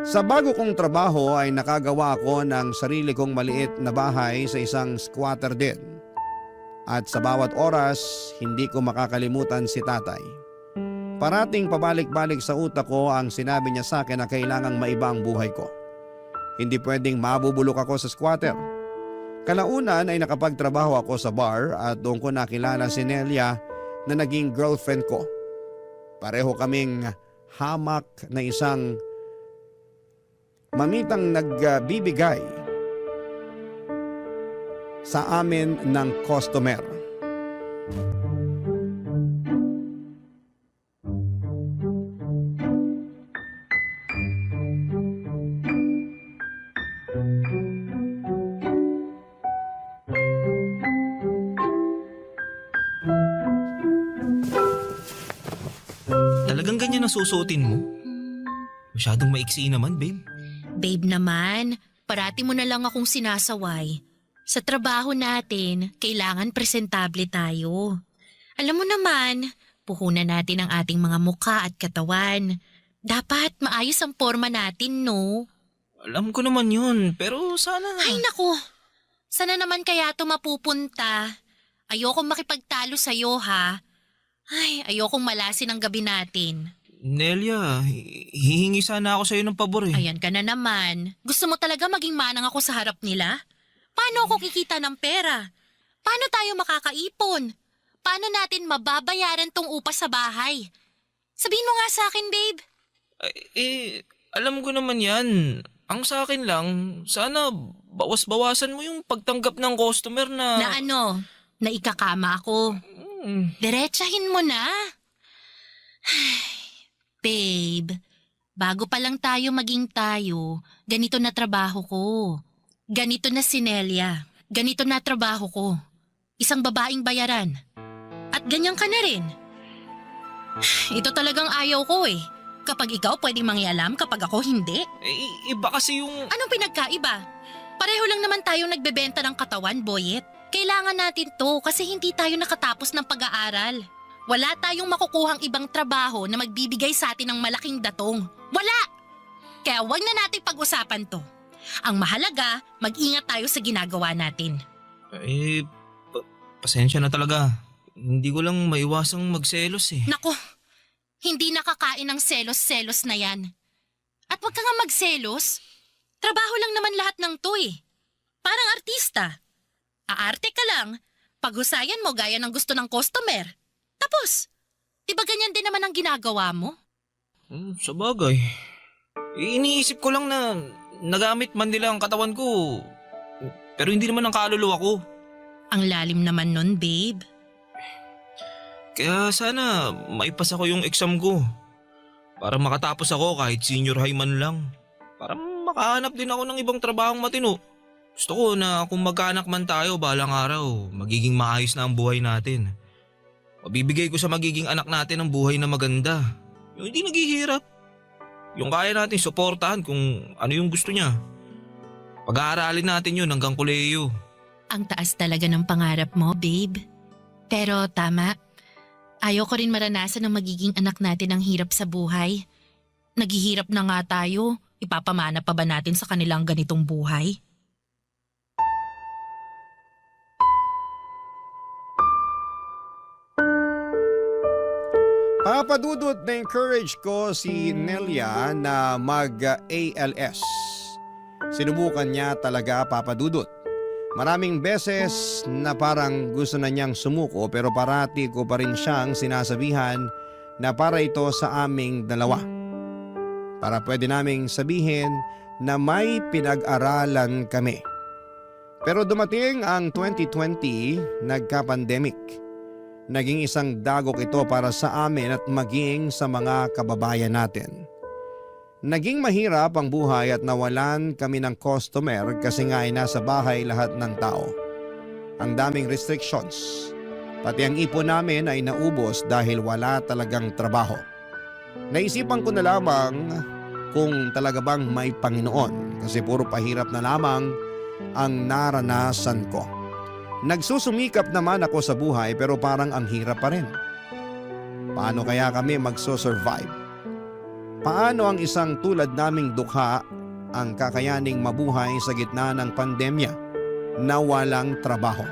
Sa bago kong trabaho ay nakagawa ako ng sarili kong maliit na bahay sa isang squatter din. At sa bawat oras, hindi ko makakalimutan si tatay. Parating pabalik-balik sa utak ko ang sinabi niya sa akin na kailangang maiba ang buhay ko. Hindi pwedeng mabubulok ako sa squatter. Kalaunan ay nakapagtrabaho ako sa bar at doon ko nakilala si Nelia na naging girlfriend ko. Pareho kaming hamak na isang mamitang nagbibigay sa amin ng customer. Talagang ganyan ang susuotin mo? Masyadong maiksi naman, babe. Babe naman, parati mo na lang akong sinasaway. Sa trabaho natin, kailangan presentable tayo. Alam mo naman, puhunan natin ang ating mga mukha at katawan. Dapat maayos ang forma natin, no? Alam ko naman yun, pero sana... Ay naku, sana naman kaya ito mapupunta. Ayokong makipagtalo sa'yo, ha? Ay, ayokong malasin ang gabi natin. Nelia, hihingi sana ako sa'yo ng pabor eh. Ayan ka na naman. Gusto mo talaga maging manang ako sa harap nila? Paano ako kikita ng pera? Paano tayo makakaipon? Paano natin mababayaran tong upa sa bahay? Sabihin mo nga sa akin, babe. Alam ko naman yan. Ang sa akin lang, sana bawas-bawasan mo yung pagtanggap ng customer na... Na ano? Na ikakama ako. Diretsahin mo na. Babe, bago pa lang tayo maging tayo, ganito na trabaho ko. Ganito na si Nelia. Ganito na trabaho ko. Isang babaeng bayaran. At ganyan ka na rin. Ito talagang ayaw ko eh. Kapag ikaw pwedeng mangialam, kapag ako hindi. Iba kasi yung... Anong pinagkaiba? Pareho lang naman tayong nagbebenta ng katawan, Boyet. Kailangan natin to kasi hindi tayo nakatapos ng pag-aaral. Wala tayong makukuhang ibang trabaho na magbibigay sa atin ng malaking datong. Wala! Kaya wag na natin pag-usapan to. Ang mahalaga, mag-ingat tayo sa ginagawa natin. Pasensya na talaga. Hindi ko lang maiwasang magselos eh. Nako, hindi nakakain ng selos-selos na yan. At wag ka nga magselos. Trabaho lang naman lahat ng to eh. Parang artista. Aarte ka lang, paghusayan mo gaya ng gusto ng customer. Tapos, di ba ganyan din naman ang ginagawa mo? Sa bagay. Iniisip ko lang na nagamit man nila ang katawan ko. Pero hindi naman ang kaluluwa ko. Ang lalim naman nun, babe. Kaya sana maipasa ko yung exam ko. Para makatapos ako kahit senior high man lang. Para makahanap din ako ng ibang trabahong matino. Gusto ko na kung magkaanak man tayo balang araw, magiging maayos na ang buhay natin. Mabibigay ko sa magiging anak natin ang buhay na maganda. Yung hindi naghihirap. Yung kaya natin suportahan kung ano yung gusto niya. Pag-aaralin natin yun hanggang kolehiyo. Ang taas talaga ng pangarap mo, babe. Pero tama. Ayoko rin maranasan ng magiging anak natin ang hirap sa buhay. Naghihirap na nga tayo. Ipapamana pa ba natin sa kanilang ganitong buhay? Papadudot na encourage ko si Nelia na mag-ALS. Sinubukan niya talaga, papadudot. Maraming beses na parang gusto na niyang sumuko pero parati ko pa rin siyang sinasabihan na para ito sa aming dalawa. Para pwede naming sabihin na may pinag-aralan kami. Pero dumating ang 2020, nagka-pandemic. Naging isang dagok ito para sa amin at maging sa mga kababayan natin. Naging mahirap ang buhay at nawalan kami ng customer kasi nga ay nasa bahay lahat ng tao. Ang daming restrictions. Pati ang ipon namin ay naubos dahil wala talagang trabaho. Naisipan ko na lamang kung talaga bang may Panginoon kasi puro pahirap na lamang ang naranasan ko. Nagsusumikap naman ako sa buhay pero parang ang hirap pa rin. Paano kaya kami magso-survive? Paano ang isang tulad naming dukha ang kakayaning mabuhay sa gitna ng pandemya na walang trabaho?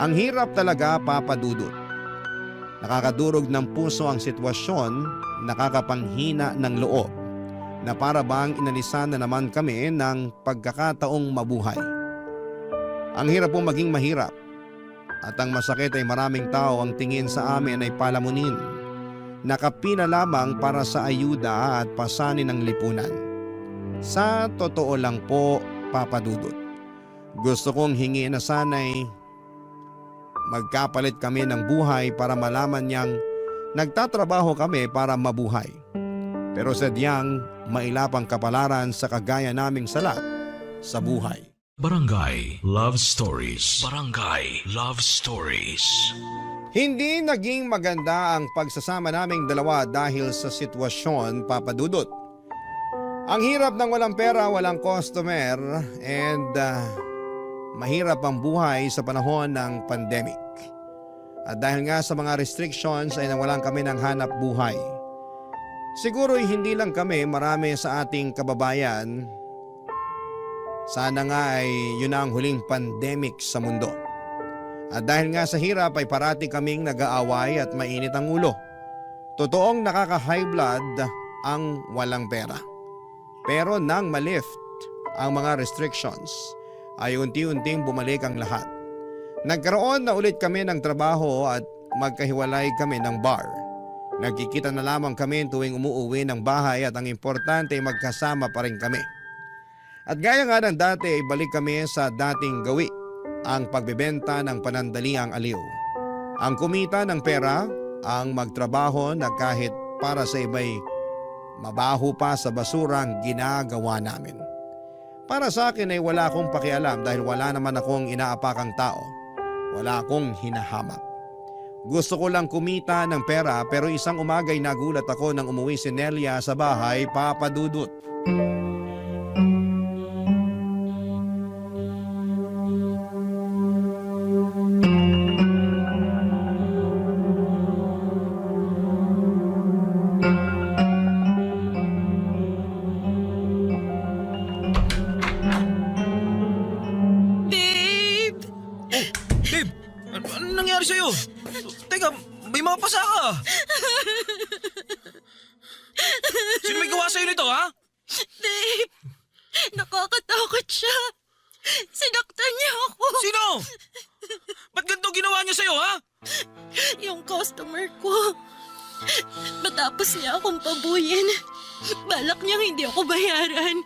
Ang hirap talaga, papadudot. Nakakadurog ng puso ang sitwasyon, nakakapanghina ng loob na para bang inalisan na naman kami ng pagkakataong mabuhay. Ang hirap po maging mahirap at ang masakit ay maraming tao ang tingin sa amin ay palamunin. Nakapina lamang para sa ayuda at pasanin ng lipunan. Sa totoo lang po, papadudot. Gusto kong hingi na sana'y magkapalit kami ng buhay para malaman niyang nagtatrabaho kami para mabuhay. Pero sadyang mailapang kapalaran sa kagaya naming salat sa buhay. Barangay Love Stories. Barangay Love Stories. Hindi naging maganda ang pagsasama naming dalawa dahil sa sitwasyon, papadudot. Ang hirap ng walang pera, walang customer, and mahirap ang buhay sa panahon ng pandemic. At dahil nga sa mga restrictions ay nawalan kami ng hanap buhay. Siguro'y hindi lang kami, marami sa ating kababayan. Sana nga ay yun na ang huling pandemic sa mundo. At dahil nga sa hirap ay parati kaming nag-aaway at mainit ang ulo. Totoong nakaka-high blood ang walang pera. Pero nang malift ang mga restrictions ay unti-unting bumalik ang lahat. Nagkaroon na ulit kami ng trabaho at magkahiwalay kami ng bar. Nagkikita na lamang kami tuwing umuuwi ng bahay at ang importante ay magkasama pa rin kami. At gaya nga ng dati ay balik kami sa dating gawi, ang pagbebenta ng panandaliang aliw. Ang kumita ng pera, ang magtrabaho na kahit para sa iba'y mabaho pa sa basura ang ginagawa namin. Para sa akin ay wala akong pakialam dahil wala naman akong inaapakang tao. Wala akong hinahamak. Gusto ko lang kumita ng pera pero isang umaga'y nagulat ako nang umuwi si Nelia sa bahay, papadudot. Babe! Babe, ano nangyari sa'yo? Teka, may mga pasa ka. Sino may gawa sa'yo nito, ha? Babe! Nakakatakot siya. Sinaktan niya ako. Sino? Ba't ganito ginawa niya sa'yo, ha? Yung customer ko. Matapos niya akong pabuyin, balak niyang hindi ako bayaran.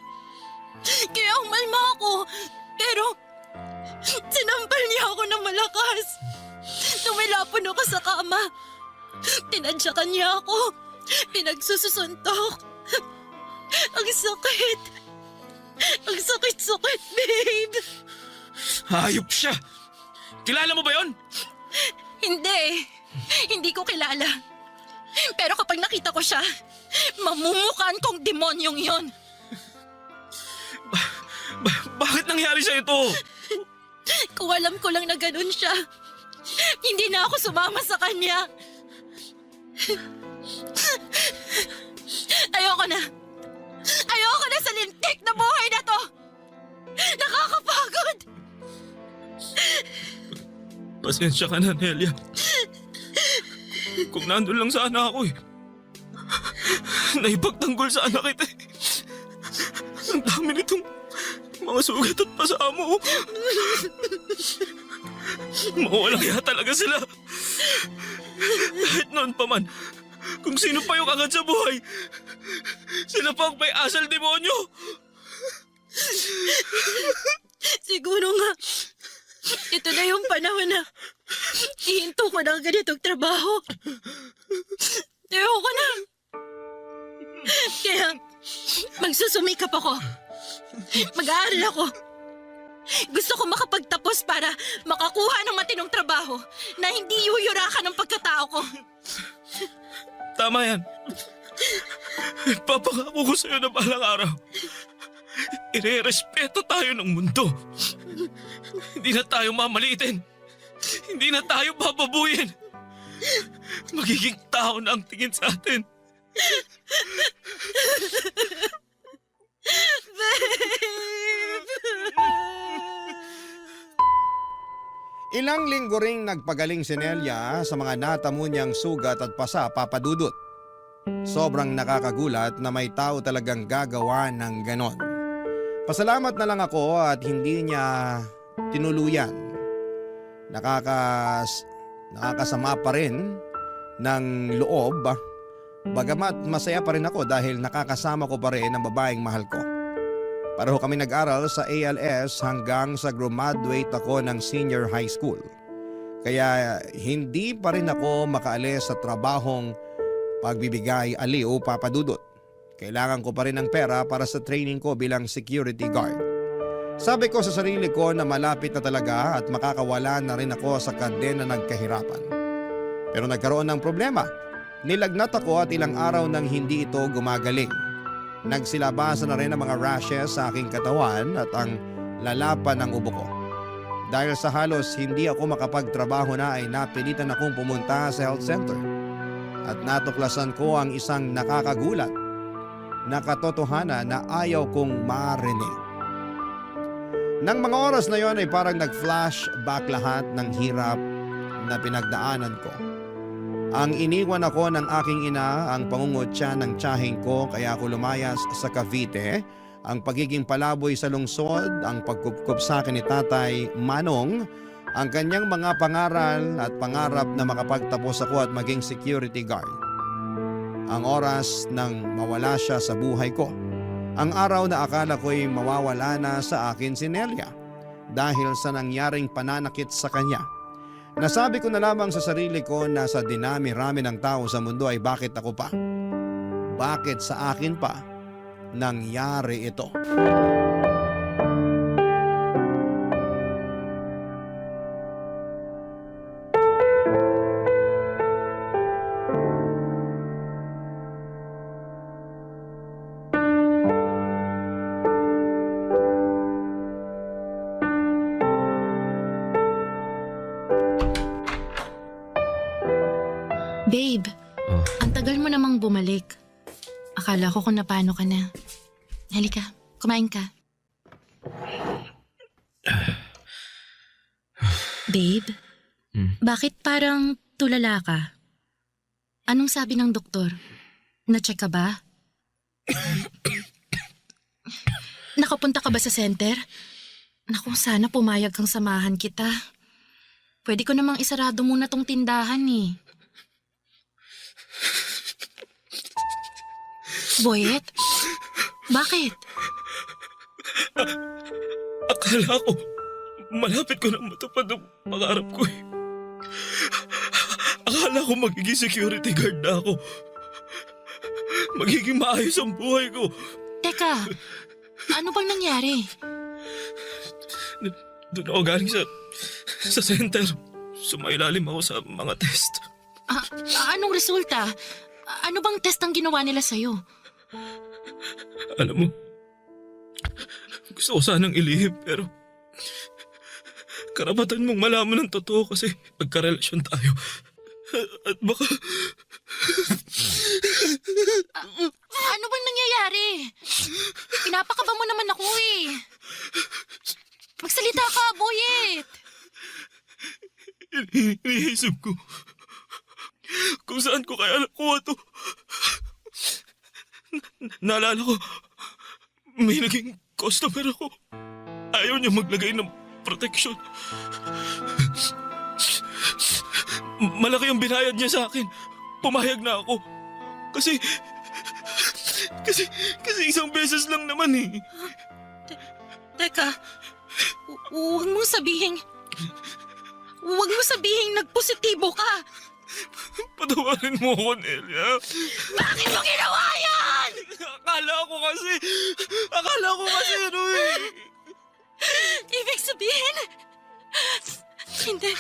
Kaya umalma ako. Pero sinampal niya ako ng malakas. Tumilapon ako sa kama. Tinadyakan niya ako. Pinagsususuntok. Ang sakit. Ang sakit-sakit, babe. Hayop siya. Kilala mo ba yon? Hindi. Hindi ko kilala. Pero kapag nakita ko siya, mamumukaan kong demonyong yon. Bakit nangyari sa ito? Kung alam ko lang na ganun siya, hindi na ako sumama sa kanya. Ayoko na. Ayoko na sa lintik na buhay na to. Nakakapagod. Pasensya ka na, Nelia. Kung nandun lang sana ako eh. Naipagtanggol sana kita eh. Ang dami nitong mga sugat at pasamo. Mawalang hiya talaga sila. Kahit noon pa man, kung sino pa yung angat sa buhay, sila pa ang may asal demonyo. Siguro nga, ito na yung panahon na ihinto ko ng ganitong trabaho. Ayoko na. Kaya, magsusumikap ako. Mag-aaral ako. Gusto ko makapagtapos para makakuha ng matinong trabaho na hindi yuyurakan ng pagkatao ko. Tama yan. Papangako ko sa'yo na balang araw. Ire-respeto tayo ng mundo. Hindi na tayo mamalitin. Hindi na tayo bababuyin. Magiging tao na ang tingin sa atin. Ilang linggo ring nagpagaling si Nelia sa mga natamo niyang sugat at pasa, Papa Dudut. Sobrang nakakagulat na may tao talagang gagawa ng ganon. Pasalamat na lang ako at hindi niya tinuluyan. Nakakasama pa rin ng loob, bagamat masaya pa rin ako dahil nakakasama ko pa rin ang babaeng mahal ko. Pareho kami nag-aral sa ALS hanggang sa graduate ako ng senior high school. Kaya hindi pa rin ako makaalis sa trabahong pagbibigay aliw, Papa Dudut. Kailangan ko pa rin ng pera para sa training ko bilang security guard. Sabi ko sa sarili ko na malapit na talaga at makakawala na rin ako sa kadena ng kahirapan. Pero nagkaroon ng problema. Nilagnat ako at ilang araw nang hindi ito gumagaling. Nagsilabasan na rin ang mga rashes sa aking katawan at ang lalapan ng ubo ko. Dahil sa halos hindi ako makapagtrabaho na ay napilitan akong pumunta sa health center. At natuklasan ko ang isang nakakagulat na katotohanan na ayaw kong marinig. Nang mga oras na yon ay parang nag-flashback lahat ng hirap na pinagdaanan ko. Ang iniwan ako ng aking ina, ang pangungutya ng tiyaheng ko kaya ako lumayas sa Cavite, ang pagiging palaboy sa lungsod, ang pagkupkup sa akin ni Tatay Manong, ang kanyang mga pangaral at pangarap na makapagtapos ako at maging security guard. Ang oras nang mawala siya sa buhay ko. Ang araw na akala ko'y mawawala na sa akin si Nelia dahil sa nangyaring pananakit sa kanya. Nasabi ko na lamang sa sarili ko na sa dinami-rami ng tao sa mundo ay bakit ako pa? Bakit sa akin pa nangyari ito? Babe, ang tagal mo namang bumalik. Akala ko kung napano ka na. Halika, kumain ka. Babe, bakit parang tulala ka? Anong sabi ng doktor? Na-check ka ba? Nakapunta ka ba sa center? Naku, sana pumayag kang samahan kita. Pwede ko namang isarado muna tong tindahan eh. Boyet? Bakit? Akala ko, malapit ko nang matupad ang pangarap ko eh. Akala ko magiging security guard na ako. Magiging maayos ang buhay ko. Teka, ano bang nangyari? Doon ako galing sa center. Sumailalim ako sa mga test. Anong resulta? Ano bang test ang ginawa nila sa'yo? Alam mo, gusto ko sanang ilihim pero karapatan mong malaman ng totoo kasi magkarelasyon tayo. At baka... Ano bang nangyayari? Pinapakaba mo naman ako eh. Magsalita ka, Boyet. Iniisip ko kung saan ko kaya nakuha to. Naalala ko, may naging customer ako. Ayaw niya maglagay ng protection. Malaki ang binayad niya sa akin. Pumayag na ako. Kasi isang beses lang naman eh. Teka, huwag mo sabihin nagpositibo ka. Patawarin mo ako, Nelia. Bakit mo ginawa yan? Akala ko kasi ano eh. Ibig sabihin, hindi.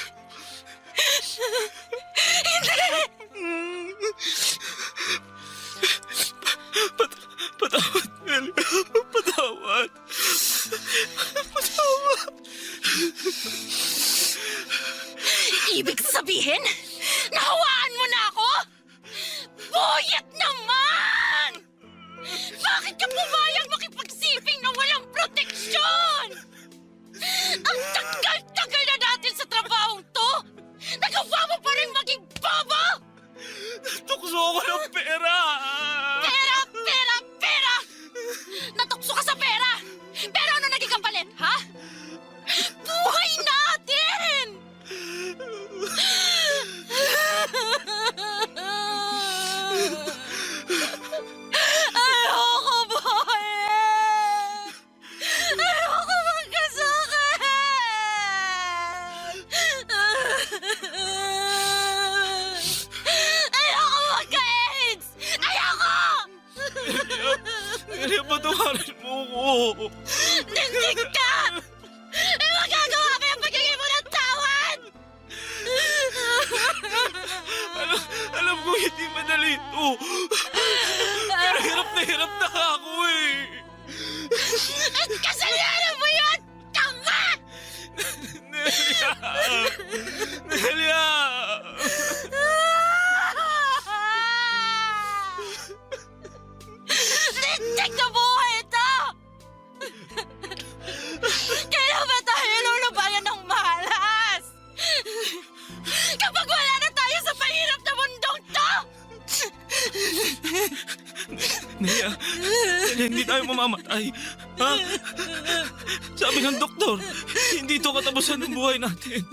Patawad, Nelia. Patawad. Ibig sabihin, nahawaan mo na ako? Boyet naman! Bakit ka pumayag makipagsiping na walang proteksyon? Ang tagal-tagal na natin sa trabahong to! Nagawa mo pa rin maging bobo! Tukso ako ng pera. Pera! Pera! Pera! Natukso ka sa pera! Pero ano naging kapalit, ha? Buhay natin! Ayoko, Boyet! Ayoko magkasakit! Ayoko magka-AIDS! Ayoko! Nelia, patawarin mo ko. Nindig ka! Eh, magagawa pa yung pagiging mo ng tawad! Alam ko hindi madali ito. Pero hirap na ako eh. At kasalanan mo yun! Tama! Nelia! Nelia! Nindig na buhay ito! Kailan ba tayo lulubayan ng malas? Kapag wala na tayo sa mahirap na mundong to! Nelia, hindi tayo mamamatay. Ha? Sabi ng doktor, hindi ito katapusan ng buhay natin.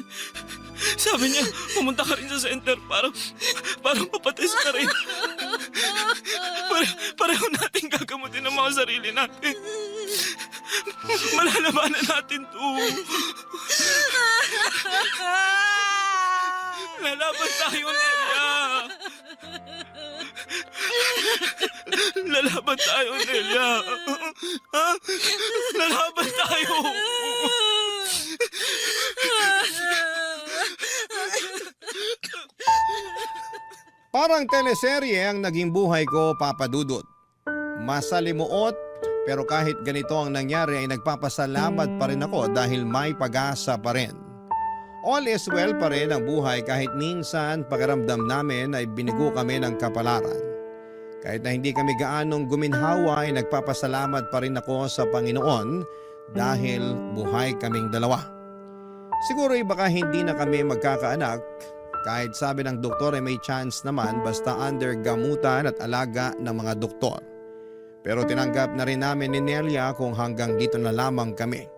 Sabi niya, pumunta ka rin sa center para mapatest ka rin. Pareho natin gagamutin ang mga sarili natin. Malalabanan natin to. Lalaban tayo, Nelia. Lalaban tayo, Nelia. Ha? Lalaban tayo. Parang teleserye ang naging buhay ko, Papa Dudut. Masalimuot, pero kahit ganito ang nangyari ay nagpapasalamat pa rin ako dahil may pag-asa pa rin. All is well pa rin ang buhay kahit minsan pakiramdam namin ay binigo kami ng kapalaran. Kahit na hindi kami gaanong guminhawa ay nagpapasalamat pa rin ako sa Panginoon dahil buhay kaming dalawa. Siguro ay baka hindi na kami magkakaanak kahit sabi ng doktor ay may chance naman basta under gamutan at alaga ng mga doktor. Pero tinanggap na rin namin ni Nelia kung hanggang dito na lamang kami.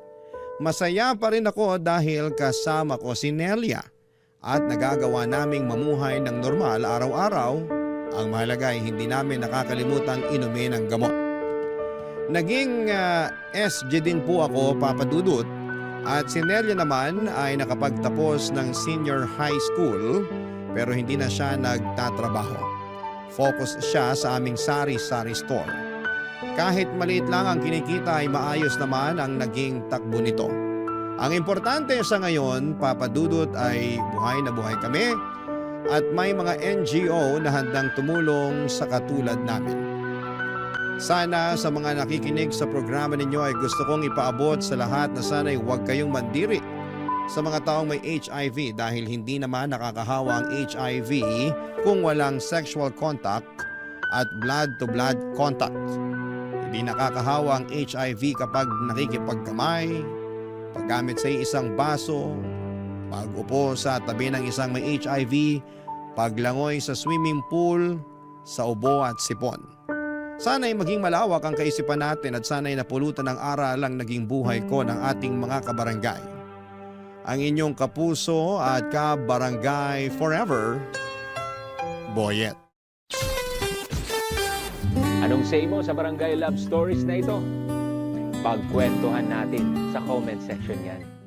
Masaya pa rin ako dahil kasama ko si Nelia at nagagawa naming mamuhay ng normal araw-araw. Ang mahalaga ay hindi namin nakakalimutang inumin ang gamot. Naging SG din po ako, Papa Dudut, at si Nelia naman ay nakapagtapos ng senior high school pero hindi na siya nagtatrabaho. Focus siya sa aming sari-sari store. Kahit maliit lang ang kinikita ay maayos naman ang naging takbo nito. Ang importante sa ngayon, Papa Dudut, ay buhay na buhay kami at may mga NGO na handang tumulong sa katulad namin. Sana sa mga nakikinig sa programa ninyo ay gusto kong ipaabot sa lahat na sana'y huwag kayong mandiri sa mga taong may HIV dahil hindi naman nakakahawa ang HIV kung walang sexual contact at blood-to-blood contact. Hindi nakakahawa ang HIV kapag nakikipagkamay, paggamit sa isang baso, pag-upo sa tabi ng isang may HIV, paglangoy sa swimming pool, sa ubo at sipon. Sana'y maging malawak ang kaisipan natin at sana'y napulutan ng aral ang naging buhay ko ng ating mga kabarangay. Ang inyong kapuso at kabarangay forever, Boyet. Anong say mo sa Barangay Love Stories na ito? Pagkwentuhan natin sa comment section yan.